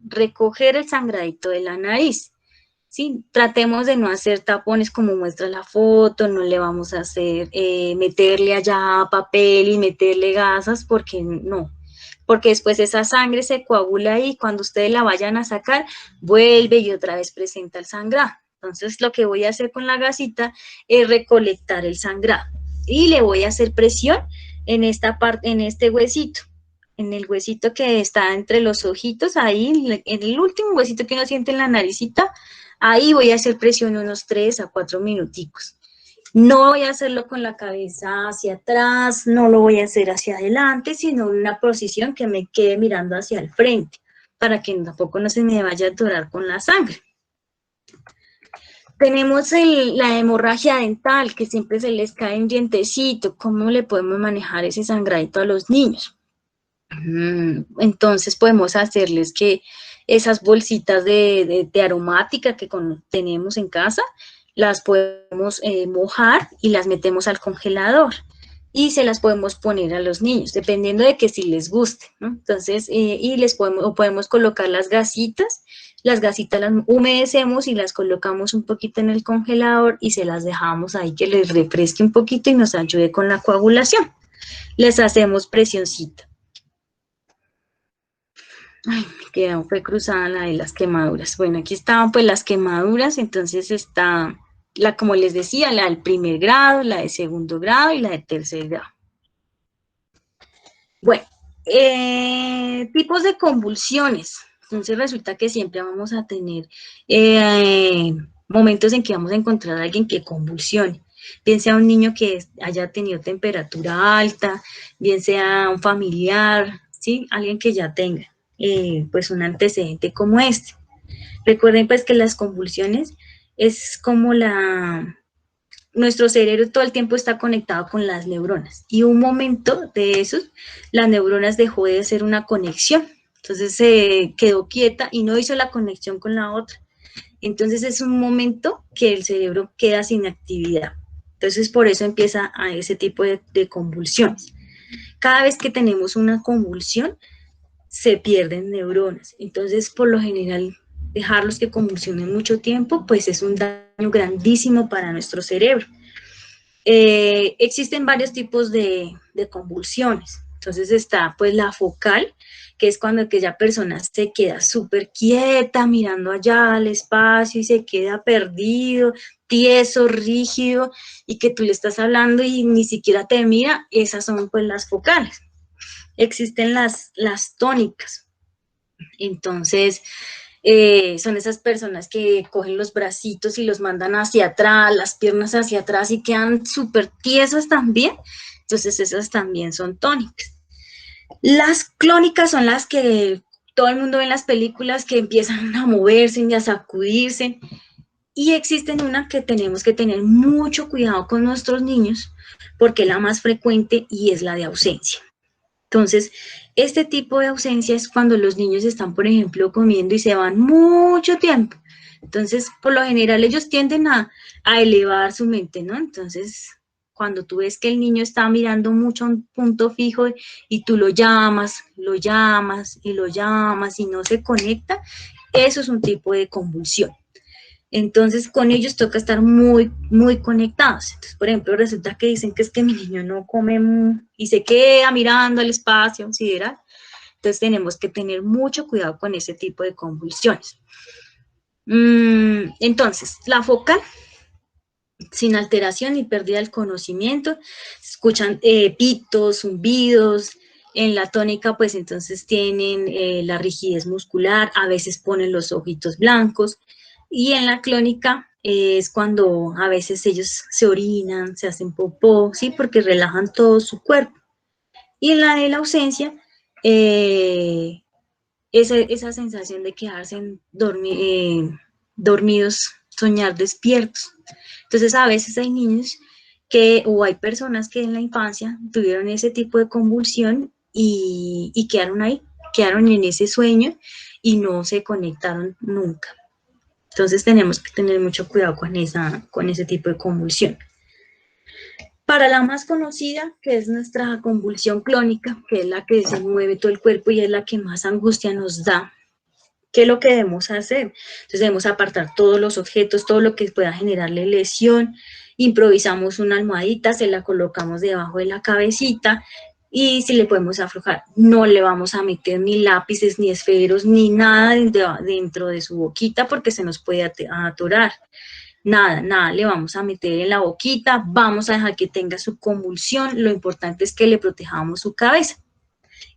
el sangradito de la nariz. ¿Sí? Tratemos de no hacer tapones como muestra la foto, no le vamos a hacer, meterle allá papel y meterle gasas, porque no, porque después esa sangre se coagula ahí, cuando ustedes la vayan a sacar, vuelve y otra vez presenta el sangrado. Entonces lo que voy a hacer con la gasita es recolectar el sangrado y le voy a hacer presión en esta parte, en este huesito, en el huesito que está entre los ojitos, ahí, en el último huesito que uno siente en la naricita, ahí voy a hacer presión unos 3 a 4 minuticos. No voy a hacerlo con la cabeza hacia atrás, no lo voy a hacer hacia adelante, sino en una posición que me quede mirando hacia el frente, para que tampoco no se me vaya a atorar con la sangre. Tenemos la hemorragia dental, que siempre se les cae un dientecito. ¿Cómo le podemos manejar ese sangradito a los niños? Entonces podemos hacerles que esas bolsitas de aromática que tenemos en casa, las podemos mojar y las metemos al congelador y se las podemos poner a los niños, dependiendo de que si les guste, ¿no? Entonces, y podemos colocar las gasitas las humedecemos y las colocamos un poquito en el congelador y se las dejamos ahí que les refresque un poquito y nos ayude con la coagulación. Les hacemos presioncita. Ay, me quedó, fue cruzada la de las quemaduras. Bueno, aquí estaban pues las quemaduras, entonces está como les decía, la del primer grado, la de segundo grado y la de tercer grado. Bueno, tipos de convulsiones. Entonces resulta que siempre vamos a tener momentos en que vamos a encontrar a alguien que convulsione. Bien sea un niño que haya tenido temperatura alta, bien sea un familiar, ¿sí? Alguien que ya tenga pues un antecedente como este. Recuerden pues que las convulsiones es como nuestro cerebro todo el tiempo está conectado con las neuronas y un momento de esos, las neuronas dejó de hacer una conexión, entonces se quedó quieta y no hizo la conexión con la otra. Entonces es un momento que el cerebro queda sin actividad. Entonces por eso empieza a ese tipo de convulsiones. Cada vez que tenemos una convulsión, se pierden neuronas. Entonces, por lo general, dejarlos que convulsionen mucho tiempo, pues es un daño grandísimo para nuestro cerebro. Existen varios tipos de convulsiones. Entonces está pues la focal, que es cuando aquella persona se queda súper quieta, mirando allá al espacio y se queda perdido, tieso, rígido, y que tú le estás hablando y ni siquiera te mira. Esas son pues las focales. Existen las tónicas. Entonces, son esas personas que cogen los bracitos y los mandan hacia atrás, las piernas hacia atrás y quedan súper tiesas también. Entonces, esas también son tónicas. Las clónicas son las que todo el mundo ve en las películas, que empiezan a moverse y a sacudirse. Y existen una que tenemos que tener mucho cuidado con nuestros niños, porque es la más frecuente y es la de ausencia. Entonces, este tipo de ausencia es cuando los niños están, por ejemplo, comiendo y se van mucho tiempo. Entonces, por lo general, ellos tienden a elevar su mente, ¿no? Entonces, cuando tú ves que el niño está mirando mucho a un punto fijo y tú lo llamas y lo llamas y no se conecta, eso es un tipo de convulsión. Entonces, con ellos toca estar muy, muy conectados. Entonces, por ejemplo, resulta que dicen que es que mi niño no come y se queda mirando al espacio sideral. Entonces, tenemos que tener mucho cuidado con ese tipo de convulsiones. Entonces, la focal, sin alteración ni pérdida del conocimiento, se escuchan pitos, zumbidos. En la tónica, pues entonces tienen la rigidez muscular, a veces ponen los ojitos blancos. Y en la clónica es cuando a veces ellos se orinan, se hacen popó, ¿sí? Porque relajan todo su cuerpo. Y en la de la ausencia, esa sensación de quedarse dormidos, soñar despiertos. Entonces a veces hay niños o hay personas que en la infancia tuvieron ese tipo de convulsión y quedaron ahí, quedaron en ese sueño y no se conectaron nunca. Entonces tenemos que tener mucho cuidado con ese tipo de convulsión. Para la más conocida, que es nuestra convulsión clónica, que es la que se mueve todo el cuerpo y es la que más angustia nos da, ¿qué es lo que debemos hacer? Entonces debemos apartar todos los objetos, todo lo que pueda generarle lesión, improvisamos una almohadita, se la colocamos debajo de la cabecita y si le podemos aflojar, no le vamos a meter ni lápices, ni esferos, ni nada dentro de su boquita porque se nos puede atorar. Nada le vamos a meter en la boquita, vamos a dejar que tenga su convulsión, lo importante es que le protejamos su cabeza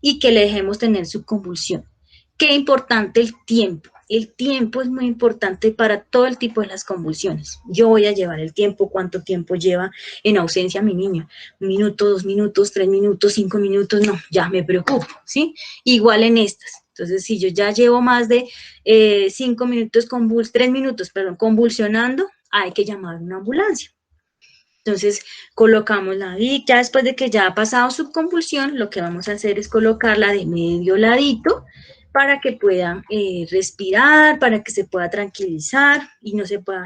y que le dejemos tener su convulsión. Qué importante el tiempo es muy importante para todo el tipo de las convulsiones. Yo voy a llevar el tiempo, cuánto tiempo lleva en ausencia mi niño, 1 minuto, 2 minutos, 3 minutos, 5 minutos, no, ya me preocupo, ¿sí? Igual en estas. Entonces, si yo ya llevo más de 5 minutos, 3 minutos, perdón, convulsionando, hay que llamar a una ambulancia. Entonces, colocamos la VIC, ya después de que ya ha pasado su convulsión, lo que vamos a hacer es colocarla de medio ladito para que pueda respirar, para que se pueda tranquilizar y no se pueda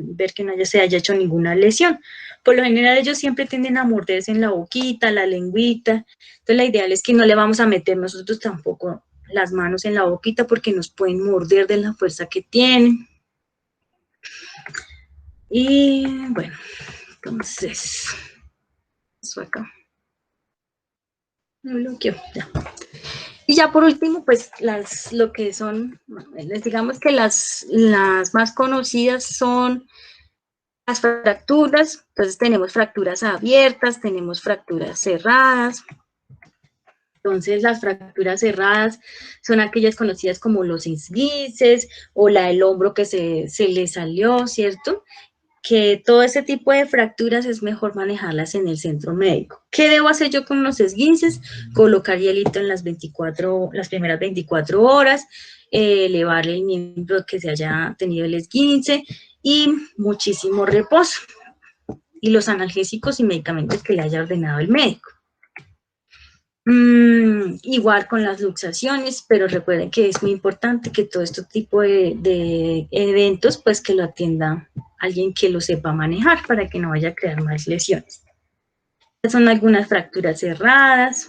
ver que no se haya hecho ninguna lesión. Por lo general, ellos siempre tienden a morderse en la boquita, la lengüita. Entonces, la ideal es que no le vamos a meter nosotros tampoco las manos en la boquita porque nos pueden morder de la fuerza que tienen. Y bueno, entonces, eso acá. Me bloqueó, ya. Y ya por último, pues lo que son, digamos que las más conocidas son las fracturas. Entonces tenemos fracturas abiertas, tenemos fracturas cerradas. Entonces las fracturas cerradas son aquellas conocidas como los esguinces o la del hombro que se le salió, ¿cierto? Que todo ese tipo de fracturas es mejor manejarlas en el centro médico. ¿Qué debo hacer yo con los esguinces? Colocar hielito en las primeras 24 horas, elevarle el miembro que se haya tenido el esguince y muchísimo reposo. Y los analgésicos y medicamentos que le haya ordenado el médico. Igual con las luxaciones, pero recuerden que es muy importante que todo este tipo de eventos, pues que lo atienda alguien que lo sepa manejar para que no vaya a crear más lesiones. Estas son algunas fracturas cerradas.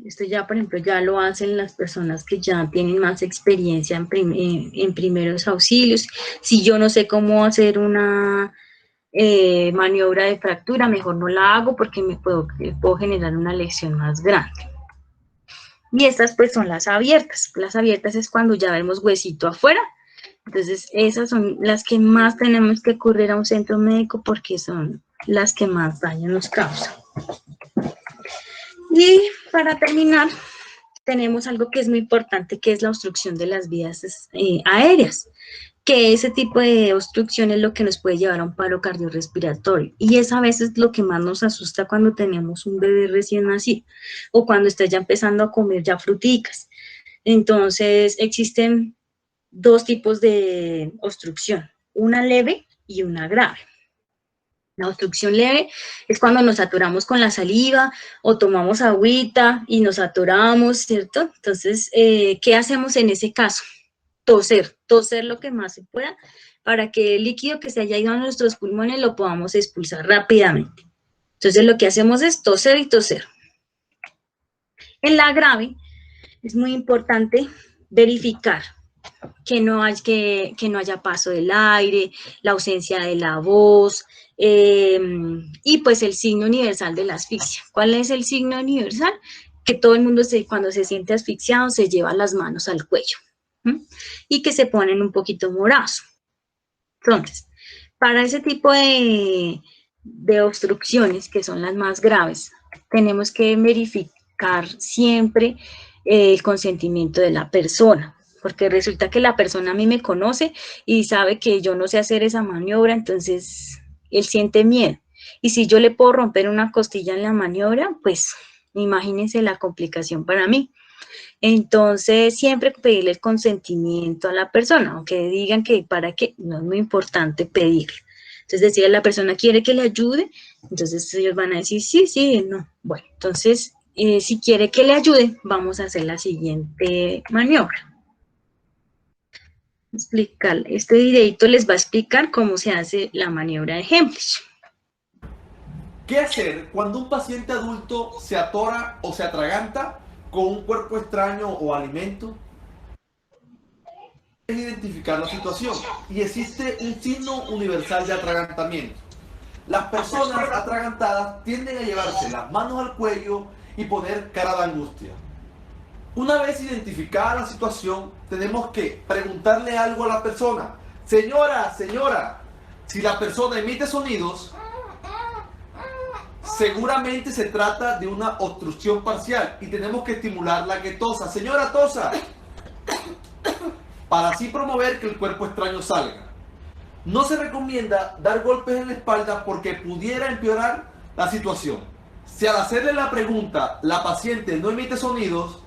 Esto ya, por ejemplo, ya lo hacen las personas que ya tienen más experiencia en primeros auxilios. Si yo no sé cómo hacer una maniobra de fractura, mejor no la hago porque puedo generar una lesión más grande. Y estas pues son las abiertas. Las abiertas es cuando ya vemos huesito afuera. Entonces esas son las que más tenemos que correr a un centro médico porque son las que más daño nos causan. Y para terminar, tenemos algo que es muy importante, que es la obstrucción de las vías aéreas, que ese tipo de obstrucción es lo que nos puede llevar a un paro cardiorrespiratorio. Y es a veces lo que más nos asusta cuando tenemos un bebé recién nacido o cuando está ya empezando a comer ya fruticas. Entonces, existen 2 tipos de obstrucción, una leve y una grave. La obstrucción leve es cuando nos atoramos con la saliva o tomamos agüita y nos atoramos, ¿cierto? Entonces, ¿qué hacemos en ese caso? Toser lo que más se pueda para que el líquido que se haya ido a nuestros pulmones lo podamos expulsar rápidamente. Entonces, lo que hacemos es toser y toser. En la grave, es muy importante verificar que no haya paso del aire, la ausencia de la voz, y pues el signo universal de la asfixia. ¿Cuál es el signo universal? Que todo el mundo cuando se siente asfixiado se lleva las manos al cuello y que se ponen un poquito morados. Entonces, para ese tipo de obstrucciones, que son las más graves, tenemos que verificar siempre el consentimiento de la persona, porque resulta que la persona a mí me conoce y sabe que yo no sé hacer esa maniobra, entonces él siente miedo. Y si yo le puedo romper una costilla en la maniobra, pues imagínense la complicación para mí. Entonces, siempre pedirle el consentimiento a la persona, aunque digan que para qué, no es muy importante pedirlo. Entonces, si la persona quiere que le ayude, entonces ellos van a decir sí, sí, no. Bueno, entonces Si quiere que le ayude, vamos a hacer la siguiente maniobra. Este videito les va a explicar cómo se hace la maniobra de Heimlich. ¿Qué hacer cuando un paciente adulto se atora o se atraganta con un cuerpo extraño o alimento? Es identificar la situación y existe un signo universal de atragantamiento. Las personas atragantadas tienden a llevarse las manos al cuello y poner cara de angustia. Una vez identificada la situación, tenemos que preguntarle algo a la persona. Señora, señora, si la persona emite sonidos, seguramente se trata de una obstrucción parcial y tenemos que estimularla a que tosa. Señora, tosa, para así promover que el cuerpo extraño salga. No se recomienda dar golpes en la espalda porque pudiera empeorar la situación. Si al hacerle la pregunta la paciente no emite sonidos,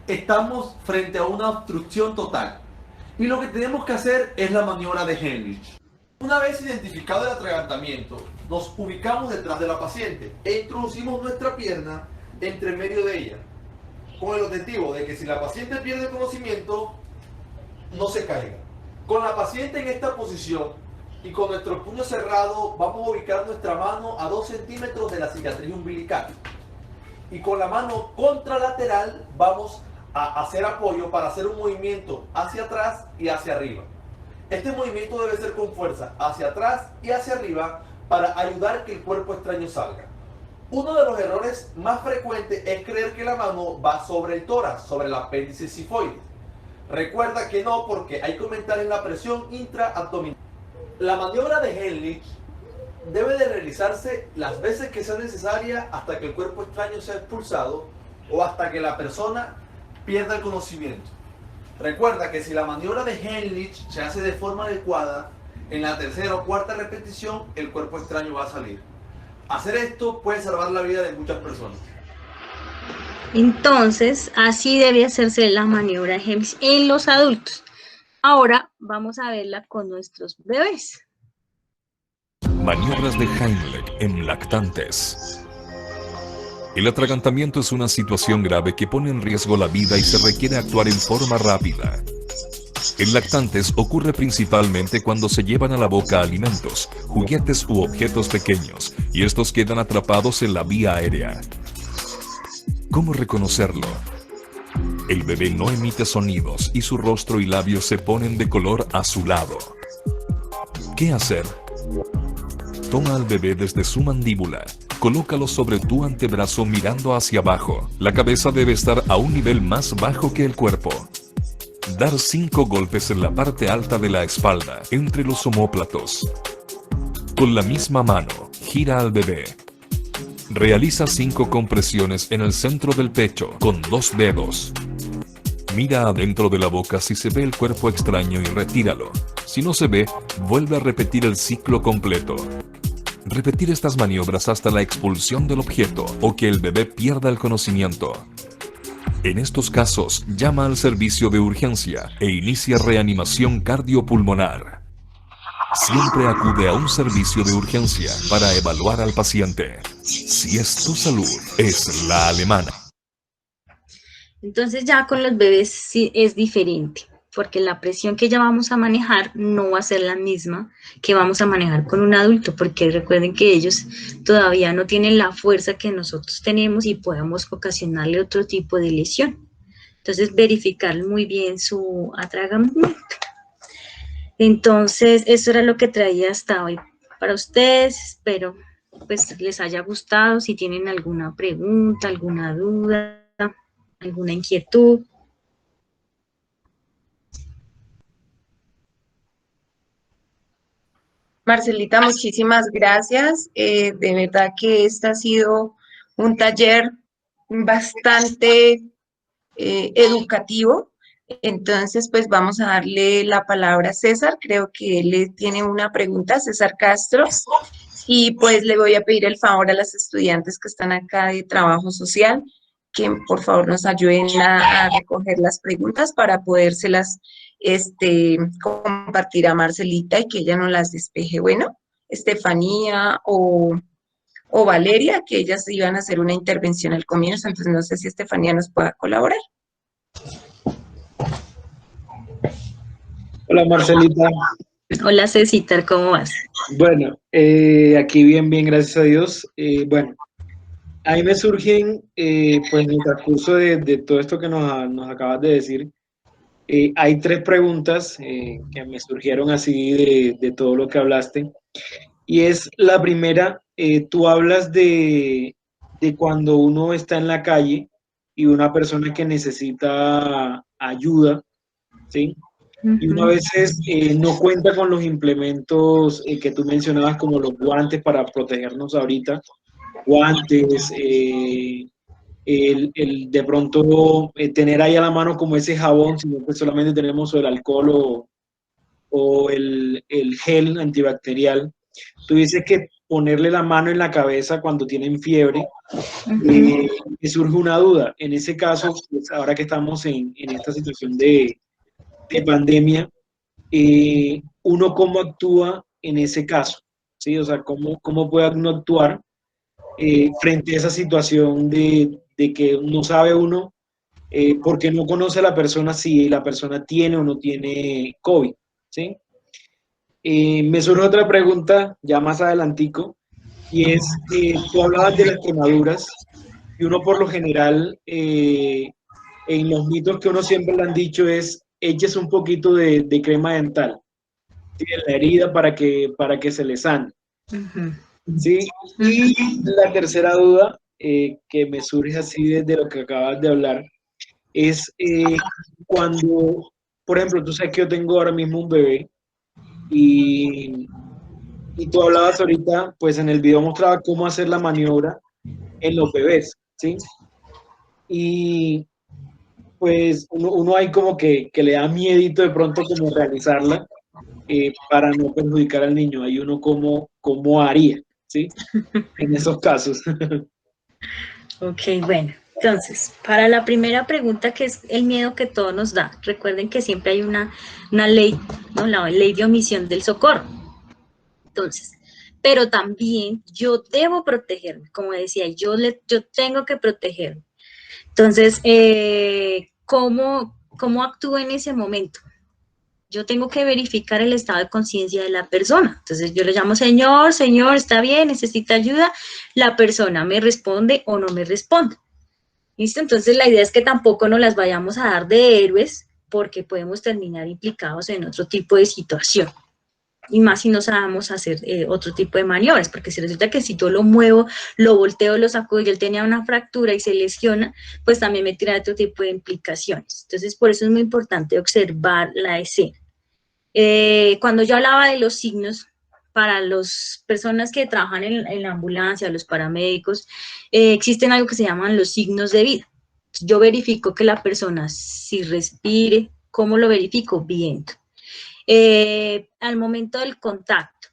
estamos frente a una obstrucción total. Y lo que tenemos que hacer es la maniobra de Heimlich. Una vez identificado el atragantamiento, nos ubicamos detrás de la paciente e introducimos nuestra pierna entre medio de ella, con el objetivo de que si la paciente pierde conocimiento, no se caiga. Con la paciente en esta posición y con nuestro puño cerrado, vamos a ubicar nuestra mano a 2 centímetros de la cicatriz umbilical. Y con la mano contralateral vamos a hacer apoyo para hacer un movimiento hacia atrás y hacia arriba. Este movimiento debe ser con fuerza hacia atrás y hacia arriba para ayudar que el cuerpo extraño salga. Uno de los errores más frecuentes es creer que la mano va sobre el tórax, sobre el apéndice sifoide. Recuerda que no, porque hay que aumentar en la presión intraabdominal. La maniobra de Heimlich debe de realizarse las veces que sea necesaria hasta que el cuerpo extraño sea expulsado o hasta que la persona pierda el conocimiento. Recuerda que si la maniobra de Heimlich se hace de forma adecuada, en la tercera o cuarta repetición el cuerpo extraño va a salir. Hacer esto puede salvar la vida de muchas personas. Entonces, así debe hacerse la maniobra de Heimlich en los adultos. Ahora vamos a verla con nuestros bebés. Maniobras de Heimlich en lactantes. El atragantamiento es una situación grave que pone en riesgo la vida y se requiere actuar en forma rápida. En lactantes ocurre principalmente cuando se llevan a la boca alimentos, juguetes u objetos pequeños, y estos quedan atrapados en la vía aérea. ¿Cómo reconocerlo? El bebé no emite sonidos y su rostro y labios se ponen de color azulado. ¿Qué hacer? Toma al bebé desde su mandíbula. Colócalo sobre tu antebrazo mirando hacia abajo. La cabeza debe estar a un nivel más bajo que el cuerpo. Dar 5 golpes en la parte alta de la espalda, entre los omóplatos. Con la misma mano, gira al bebé. Realiza 5 compresiones en el centro del pecho, con 2 dedos. Mira adentro de la boca si se ve el cuerpo extraño y retíralo. Si no se ve, vuelve a repetir el ciclo completo. Repetir estas maniobras hasta la expulsión del objeto o que el bebé pierda el conocimiento. En estos casos, llama al servicio de urgencia e inicia reanimación cardiopulmonar. Siempre acude a un servicio de urgencia para evaluar al paciente. Si es tu salud, es la alemana. Entonces ya con los bebés sí es diferente, porque la presión que ya vamos a manejar no va a ser la misma que vamos a manejar con un adulto, porque recuerden que ellos todavía no tienen la fuerza que nosotros tenemos y podemos ocasionarle otro tipo de lesión. Entonces verificar muy bien su atragantamiento. Entonces eso era lo que traía hasta hoy para ustedes. Espero pues les haya gustado. Si tienen alguna pregunta, alguna duda, alguna inquietud. Marcelita, muchísimas gracias. De verdad que este ha sido un taller bastante educativo. Entonces, pues vamos a darle la palabra a César. Creo que él tiene una pregunta, César Castro. Y pues le voy a pedir el favor a las estudiantes que están acá de trabajo social que por favor nos ayuden a recoger las preguntas para podérselas compartir a Marcelita y que ella nos las despeje. Bueno, Estefanía o o Valeria, que ellas iban a hacer una intervención al comienzo, entonces no sé si Estefanía nos pueda colaborar. Hola Marcelita. Hola Cecitar, ¿cómo vas? Bueno, aquí bien, bien, gracias a Dios. Bueno, ahí me surgen, pues en el transcurso de todo esto que nos acabas de decir, hay tres preguntas que me surgieron así de todo lo que hablaste. Y es la primera, tú hablas de cuando uno está en la calle y una persona que necesita ayuda, ¿sí? Y uno a veces no cuenta con los implementos que tú mencionabas, como los guantes para protegernos ahorita, guantes, de pronto tener ahí a la mano como ese jabón, sino que solamente tenemos el alcohol o el gel antibacterial. Tú dices que ponerle la mano en la cabeza cuando tienen fiebre, me surge una duda. En ese caso, pues ahora que estamos en esta situación de pandemia, uno cómo actúa en ese caso, ¿sí? O sea, cómo puede uno actuar frente a esa situación de que no sabe uno, porque no conoce a la persona si la persona tiene o no tiene COVID, ¿sí? Me surge otra pregunta ya más adelantico, y es, tú hablabas de las quemaduras, y uno por lo general, en los mitos que uno siempre le han dicho es, eches un poquito de crema dental, ¿sí? En la herida para que se le sane, ¿sí? Y la tercera duda que me surge así desde lo que acabas de hablar, es cuando, por ejemplo, tú sabes que yo tengo ahora mismo un bebé, y tú hablabas ahorita, pues en el video mostraba cómo hacer la maniobra en los bebés, ¿sí? Y pues uno hay como que le da miedito de pronto como realizarla para no perjudicar al niño. Hay uno como haría, ¿sí? En esos casos. Ok, bueno, entonces, para la primera pregunta, que es el miedo que todo nos da, recuerden que siempre hay una ley, ¿no? La ley de omisión del socorro. Entonces, pero también yo debo protegerme, como decía, yo tengo que protegerme. Entonces, ¿cómo actúo en ese momento? Yo tengo que verificar el estado de conciencia de la persona. Entonces yo le llamo, señor, está bien, necesita ayuda. La persona me responde o no me responde. ¿Listo? Entonces la idea es que tampoco nos las vayamos a dar de héroes, porque podemos terminar implicados en otro tipo de situación. Y más si no sabemos hacer otro tipo de maniobras, porque si resulta que si yo lo muevo, lo volteo, lo saco, y él tenía una fractura y se lesiona, pues también me tira otro tipo de implicaciones. Entonces, por eso es muy importante observar la escena. Cuando yo hablaba de los signos, para las personas que trabajan en la ambulancia, los paramédicos, existen algo que se llaman los signos de vida. Yo verifico que la persona si respire. ¿Cómo lo verifico? Viendo. Al momento del contacto,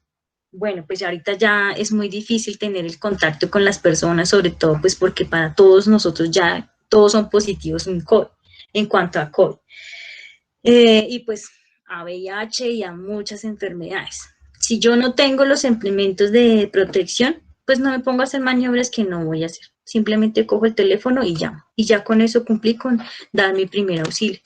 bueno, pues ahorita ya es muy difícil tener el contacto con las personas, sobre todo pues porque para todos nosotros ya todos son positivos en COVID, en cuanto a COVID. Y pues a VIH y a muchas enfermedades. Si yo no tengo los implementos de protección, pues no me pongo a hacer maniobras que no voy a hacer. Simplemente cojo el teléfono y llamo. Y ya con eso cumplí con dar mi primer auxilio.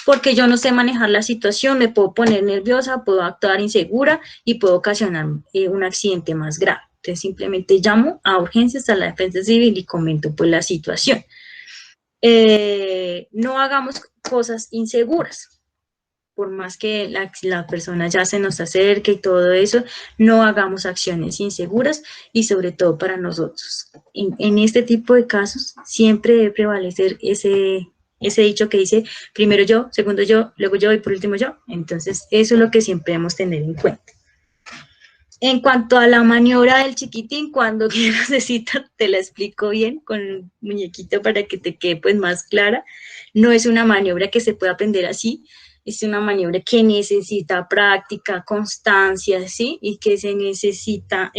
Porque yo no sé manejar la situación, me puedo poner nerviosa, puedo actuar insegura y puedo ocasionar un accidente más grave. Entonces simplemente llamo a urgencias, a la defensa civil, y comento pues la situación. No hagamos cosas inseguras. Por más que la persona ya se nos acerque y todo eso, no hagamos acciones inseguras, y sobre todo para nosotros. En este tipo de casos siempre debe prevalecer ese dicho que dice, primero yo, segundo yo, luego yo y por último yo. Entonces, eso es lo que siempre debemos tener en cuenta. En cuanto a la maniobra del chiquitín, cuando necesita, te la explico bien con el muñequito para que te quede pues más clara. No es una maniobra que se pueda aprender así. Es una maniobra que necesita práctica, constancia, ¿sí? Y que se necesita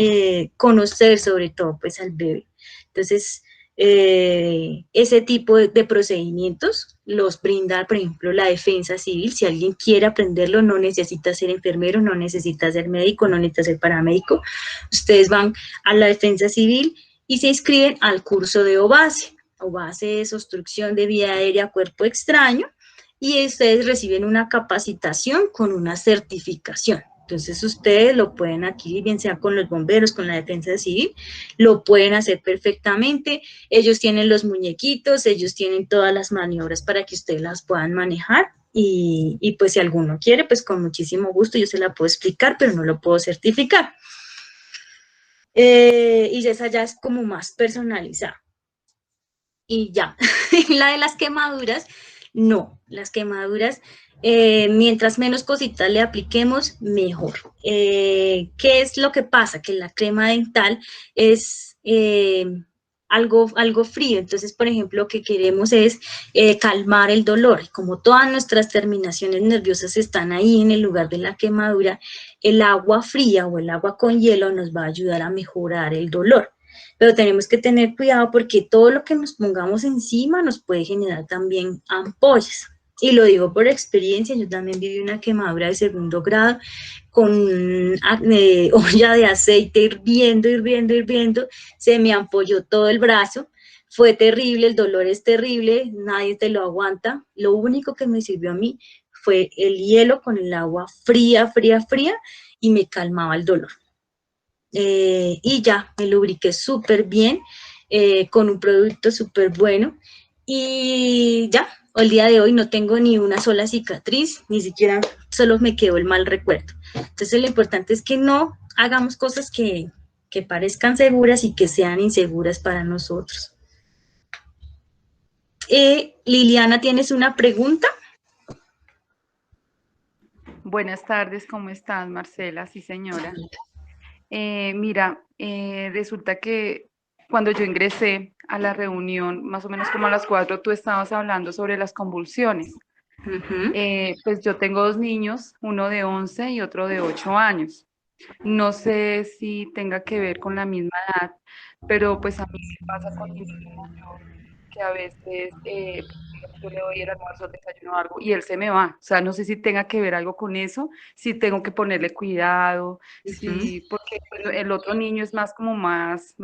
conocer sobre todo pues al bebé. Entonces, ese tipo de procedimientos los brinda, por ejemplo, la defensa civil. Si alguien quiere aprenderlo, no necesita ser enfermero, no necesita ser médico, no necesita ser paramédico. Ustedes van a la defensa civil y se inscriben al curso de OBASE. OBASE es Obstrucción de Vía Aérea Cuerpo Extraño, y ustedes reciben una capacitación con una certificación. Entonces ustedes lo pueden adquirir, bien sea con los bomberos, con la defensa civil, lo pueden hacer perfectamente. Ellos tienen los muñequitos, ellos tienen todas las maniobras para que ustedes las puedan manejar, y pues si alguno quiere, pues con muchísimo gusto yo se la puedo explicar, pero no lo puedo certificar. Y esa ya es como más personalizada. Y ya, la de las quemaduras, no, las quemaduras, mientras menos cositas le apliquemos, mejor. ¿Qué es lo que pasa? Que la crema dental es algo frío. Entonces, por ejemplo, lo que queremos es calmar el dolor. Como todas nuestras terminaciones nerviosas están ahí en el lugar de la quemadura, el agua fría o el agua con hielo nos va a ayudar a mejorar el dolor. Pero tenemos que tener cuidado porque todo lo que nos pongamos encima nos puede generar también ampollas. Y lo digo por experiencia, yo también viví una quemadura de 2º grado con olla de aceite hirviendo, se me ampolló todo el brazo, fue terrible, el dolor es terrible, nadie te lo aguanta. Lo único que me sirvió a mí fue el hielo con el agua fría, y me calmaba el dolor. Y ya, me lubriqué súper bien, con un producto súper bueno, y ya, al día de hoy no tengo ni una sola cicatriz, ni siquiera, solo me quedó el mal recuerdo. Entonces lo importante es que no hagamos cosas que parezcan seguras y que sean inseguras para nosotros. Liliana, ¿tienes una pregunta? Buenas tardes, ¿cómo estás, Marcela? Sí, señora. Mira, resulta que cuando yo ingresé a la reunión, más o menos como a las 4, tú estabas hablando sobre las convulsiones. Pues yo tengo 2 niños, uno de 11 y otro de 8 años. No sé si tenga que ver con la misma edad, pero pues a mí me pasa con mi niño mayor, que a veces yo le doy el almuerzo, el desayuno o algo, y él se me va. O sea, no sé si tenga que ver algo con eso, si tengo que ponerle cuidado, si, porque bueno, el otro niño es más como más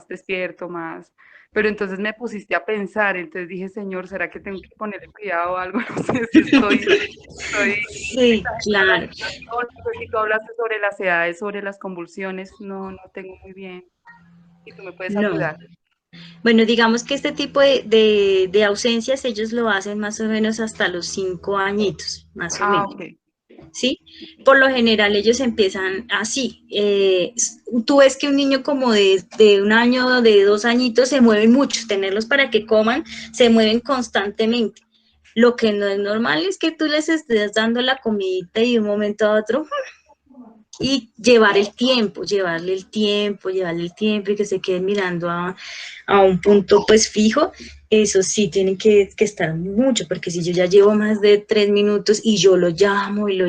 despierto, más. Pero entonces me pusiste a pensar, entonces dije, Señor, ¿será que tengo que ponerle cuidado o algo? No sé si estoy Sí, claro. no sé si tú hablaste sobre las edades, sobre las convulsiones, no tengo muy bien. ¿Y tú me puedes No. ayudar? Bueno, digamos que este tipo de ausencias ellos lo hacen más o menos hasta los 5 añitos, más o menos. Ok. ¿Sí? Por lo general ellos empiezan así. Tú ves que un niño como de 1 año, de 2 añitos, se mueve mucho, tenerlos para que coman, se mueven constantemente. Lo que no es normal es que tú les estés dando la comidita y de un momento a otro, y llevarle el tiempo y que se queden mirando a un punto pues fijo. Eso sí, tienen que estar mucho, porque si yo ya llevo más de 3 minutos y yo lo llamo y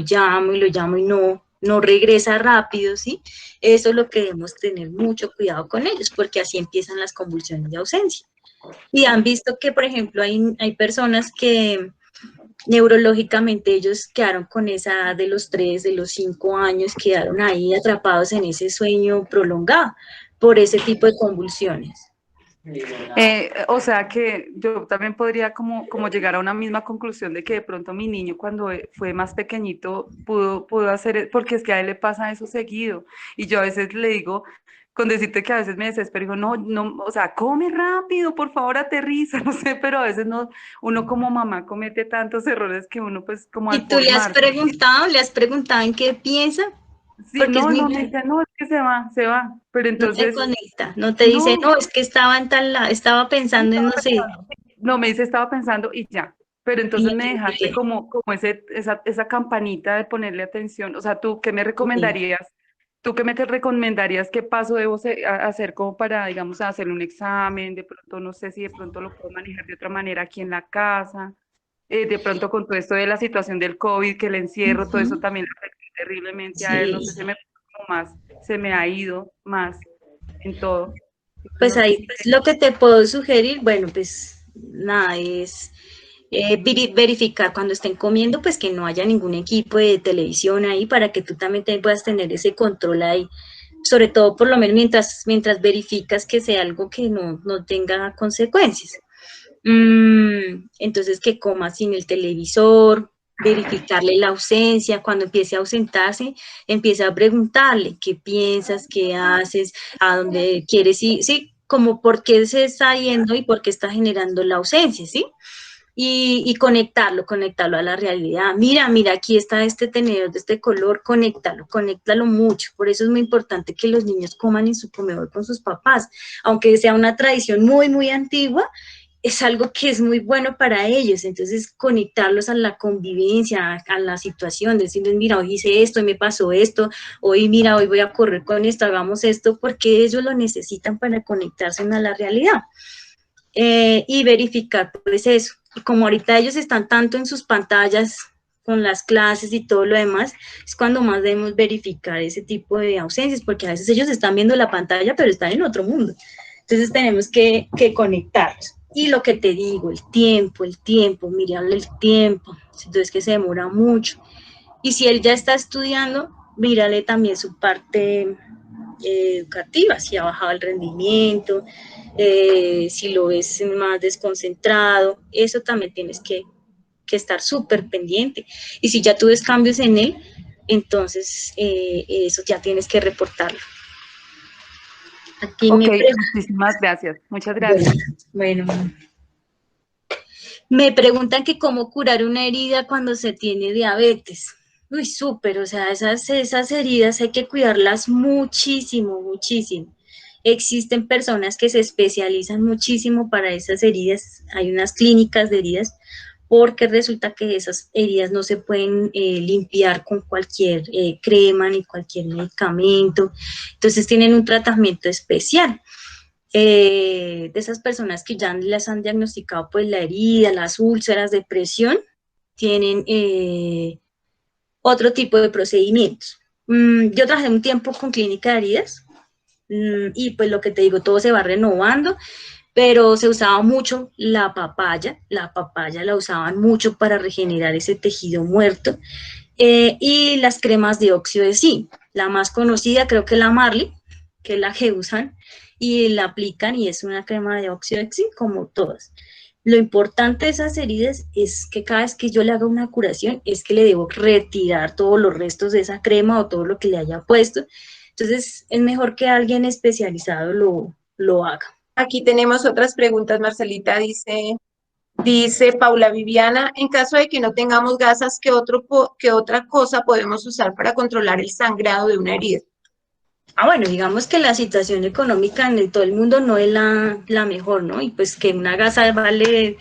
no regresa rápido, ¿sí? Eso es lo que debemos tener mucho cuidado con ellos, porque así empiezan las convulsiones de ausencia. Y han visto que, por ejemplo, hay personas que neurológicamente ellos quedaron con esa edad de los 3, de los 5 años, quedaron ahí atrapados en ese sueño prolongado por ese tipo de convulsiones. O sea que yo también podría como llegar a una misma conclusión de que de pronto mi niño cuando fue más pequeñito pudo hacer, porque es que a él le pasa eso seguido, y yo a veces le digo, con decirte que a veces me desespero, digo, no, o sea, come rápido, por favor aterriza, no sé, pero a veces no, uno como mamá comete tantos errores que uno pues como al ¿Y tú le has preguntado en qué piensa? sí, Porque es muy me dice, no, es que se va, pero no te entonces, conecta, no te dice, no, no, es que estaba pensando en no sé. no, me dice, estaba pensando y ya. Pero entonces me dejaste como esa campanita de ponerle atención. O sea, ¿tú qué me recomendarías? ¿Tú qué me te recomendarías? ¿Qué paso debo hacer como para, digamos, hacer un examen? De pronto, no sé si de pronto lo puedo manejar de otra manera aquí en la casa. De pronto con todo esto de la situación del COVID, que el encierro, todo eso también le afectó terriblemente a él. No sé, se me ha ido más en todo. Pues No sé ahí si pues, lo que te puedo sugerir, bueno, pues nada, es Verificar cuando estén comiendo, pues que no haya ningún equipo de televisión ahí para que tú también puedas tener ese control ahí. Sobre todo, por lo menos mientras verificas que sea algo que no tenga consecuencias. Entonces, que coma sin el televisor, verificarle la ausencia, cuando empiece a ausentarse, empieza a preguntarle qué piensas, qué haces, a dónde quieres ir, sí, como por qué se está yendo y por qué está generando la ausencia, ¿sí? Y conectarlo a la realidad. Mira, aquí está este tenedor de este color, conéctalo mucho. Por eso es muy importante que los niños coman en su comedor con sus papás, aunque sea una tradición muy, muy antigua, es algo que es muy bueno para ellos, entonces conectarlos a la convivencia, a la situación, decirles, mira, hoy hice esto, me pasó esto, hoy mira, hoy voy a correr con esto, hagamos esto, porque ellos lo necesitan para conectarse a la realidad. Y verificar pues eso, y como ahorita ellos están tanto en sus pantallas con las clases y todo lo demás, es cuando más debemos verificar ese tipo de ausencias, porque a veces ellos están viendo la pantalla, pero están en otro mundo. Entonces tenemos que conectarlos. Y lo que te digo, el tiempo, mirarle el tiempo, entonces que se demora mucho. Y si él ya está estudiando, mírale también su parte educativa, si ha bajado el rendimiento, si lo ves más desconcentrado, eso también tienes que estar súper pendiente. Y si ya tú ves cambios en él, entonces eso ya tienes que reportarlo. Aquí ok, muchísimas gracias. Muchas gracias. Bueno, me preguntan que cómo curar una herida cuando se tiene diabetes. Uy, súper, o sea, esas heridas hay que cuidarlas muchísimo, muchísimo. Existen personas que se especializan muchísimo para esas heridas, hay unas clínicas de heridas, porque resulta que esas heridas no se pueden limpiar con cualquier crema ni cualquier medicamento, entonces tienen un tratamiento especial. De esas personas que ya les han diagnosticado pues la herida, las úlceras, depresión, tienen otro tipo de procedimientos. Yo trabajé un tiempo con clínica de heridas y pues lo que te digo, todo se va renovando, pero se usaba mucho la papaya la usaban mucho para regenerar ese tejido muerto, y las cremas de óxido de zinc, la más conocida creo que la Marley, que es la que usan y la aplican y es una crema de óxido de zinc como todas. Lo importante de esas heridas es que cada vez que yo le haga una curación es que le debo retirar todos los restos de esa crema o todo lo que le haya puesto. Entonces es mejor que alguien especializado lo haga. Aquí tenemos otras preguntas, Marcelita. Dice Paula Viviana, en caso de que no tengamos gasas, ¿qué otra cosa podemos usar para controlar el sangrado de una herida? Bueno, digamos que la situación económica en todo el mundo no es la mejor, ¿no? Y pues que una gasa vale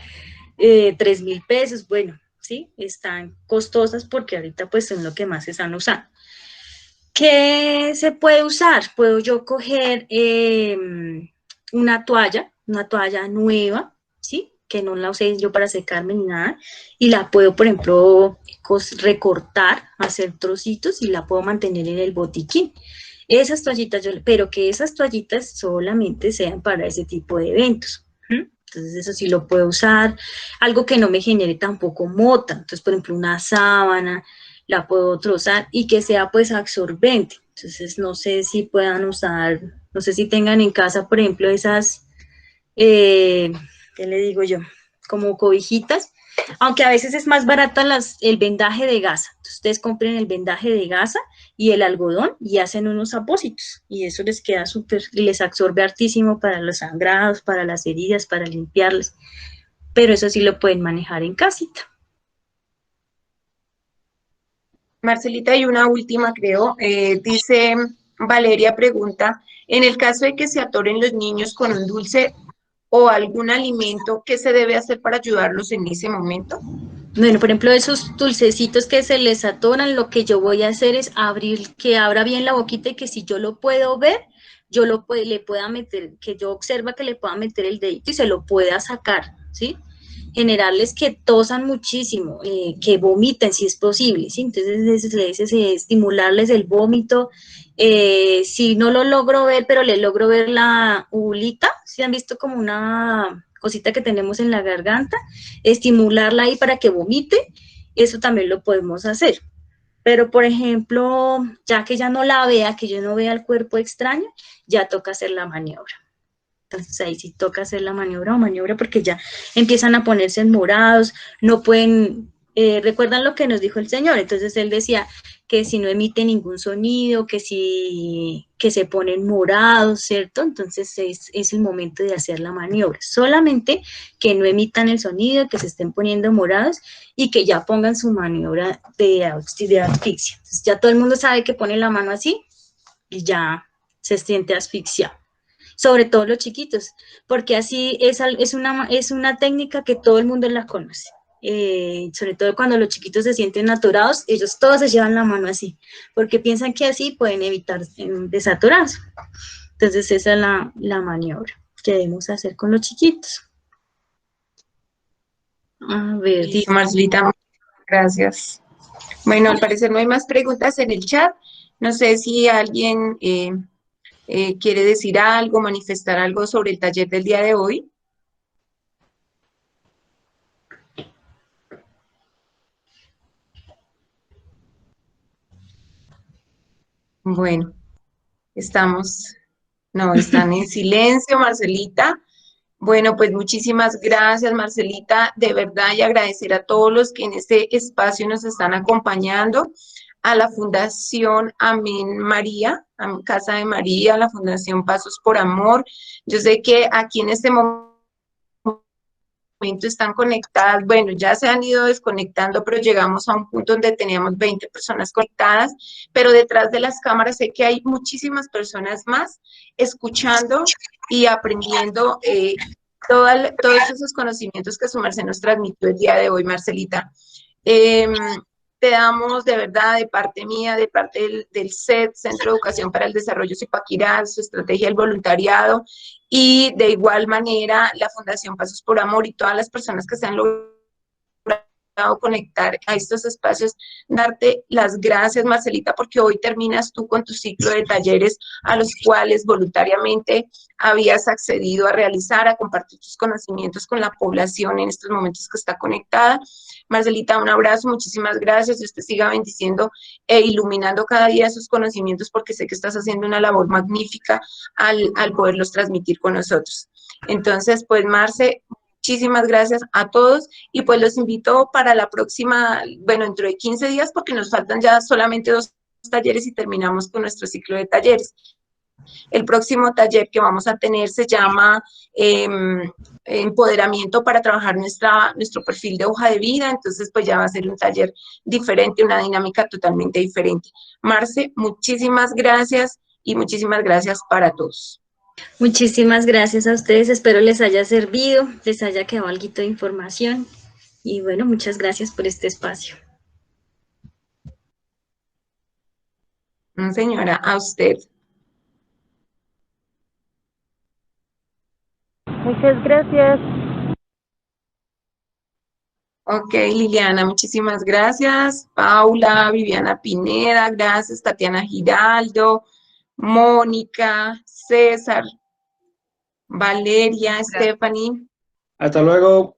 3.000 pesos, bueno, sí, están costosas porque ahorita pues son lo que más se están usando. ¿Qué se puede usar? Puedo yo coger una toalla nueva, ¿sí? Que no la usé yo para secarme ni nada, y la puedo, por ejemplo, recortar, hacer trocitos y la puedo mantener en el botiquín. Esas toallitas, pero que esas toallitas solamente sean para ese tipo de eventos. Entonces eso sí lo puedo usar. Algo que no me genere tampoco mota. Entonces, por ejemplo, una sábana, la puedo trozar y que sea pues absorbente. Entonces no sé si puedan usar, no sé si tengan en casa, por ejemplo, esas, ¿qué le digo yo? Como cobijitas, aunque a veces es más barato el vendaje de gasa. Entonces, ustedes compren el vendaje de gasa y el algodón y hacen unos apósitos y eso les queda súper, les absorbe hartísimo para los sangrados, para las heridas, para limpiarlas, pero eso sí lo pueden manejar en casita. Marcelita, y una última, creo. Dice Valeria, pregunta, en el caso de que se atoren los niños con un dulce o algún alimento, ¿qué se debe hacer para ayudarlos en ese momento? Bueno, por ejemplo, esos dulcecitos que se les atoran, lo que yo voy a hacer es que abra bien la boquita y que si yo lo puedo ver, le pueda meter, que yo observa que le pueda meter el dedito y se lo pueda sacar, ¿sí? Generarles que tosan muchísimo, que vomiten si es posible, ¿sí? Entonces le dices estimularles el vómito. Si no lo logro ver, pero le logro ver la ulita, ¿sí han visto como cosita que tenemos en la garganta, estimularla ahí para que vomite, eso también lo podemos hacer. Pero, por ejemplo, ya que ya no la vea, que yo no vea el cuerpo extraño, ya toca hacer la maniobra. Entonces ahí sí toca hacer la maniobra porque ya empiezan a ponerse morados, no pueden, recuerdan lo que nos dijo el Señor, entonces Él decía que si no emite ningún sonido, que se ponen morados, ¿cierto? Entonces es el momento de hacer la maniobra, solamente que no emitan el sonido, que se estén poniendo morados y que ya pongan su maniobra de asfixia. Entonces ya todo el mundo sabe que pone la mano así y ya se siente asfixiado. Sobre todo los chiquitos, porque así es una técnica que todo el mundo la conoce. Sobre todo cuando los chiquitos se sienten atorados, ellos todos se llevan la mano así, porque piensan que así pueden evitar desatorarse. Entonces esa es la maniobra que debemos hacer con los chiquitos. A ver, Listo, Marcelita, muchas gracias. Bueno, al parecer no hay más preguntas en el chat. No sé si alguien quiere decir algo, manifestar algo sobre el taller del día de hoy. Bueno, están en silencio, Marcelita. Bueno, pues muchísimas gracias, Marcelita, de verdad, y agradecer a todos los que en este espacio nos están acompañando, a la Fundación Amén María, a Casa de María, a la Fundación Pasos por Amor. Yo sé que aquí en este momento están conectadas, bueno, ya se han ido desconectando, pero llegamos a un punto donde teníamos 20 personas conectadas, pero detrás de las cámaras sé que hay muchísimas personas más escuchando y aprendiendo todos esos conocimientos que su merced nos transmitió el día de hoy, Marcelita. Te damos de verdad, de parte mía, de parte del CED, Centro de Educación para el Desarrollo Zipaquirá, su estrategia del voluntariado, y de igual manera la Fundación Pasos por Amor y todas las personas que se han logrado conectar a estos espacios, darte las gracias, Marcelita, porque hoy terminas tú con tu ciclo de talleres a los cuales voluntariamente habías accedido a realizar, a compartir tus conocimientos con la población en estos momentos que está conectada. Marcelita, un abrazo, muchísimas gracias, Dios te siga bendiciendo e iluminando cada día esos conocimientos, porque sé que estás haciendo una labor magnífica al poderlos transmitir con nosotros. Entonces, pues, Marce, muchísimas gracias a todos y pues los invito para la próxima, bueno, dentro de 15 días, porque nos faltan ya solamente 2 talleres y terminamos con nuestro ciclo de talleres. El próximo taller que vamos a tener se llama Empoderamiento para trabajar nuestro perfil de hoja de vida, entonces pues ya va a ser un taller diferente, una dinámica totalmente diferente. Marce, muchísimas gracias y muchísimas gracias para todos. muchísimas gracias a ustedes, espero les haya servido, les haya quedado algo de información y bueno, muchas gracias por este espacio. Señora, a usted. Muchas gracias. Ok, Liliana, muchísimas gracias. Paula, Viviana Pineda, gracias. Tatiana Giraldo, Mónica, César, Valeria, Stephanie. Hasta luego.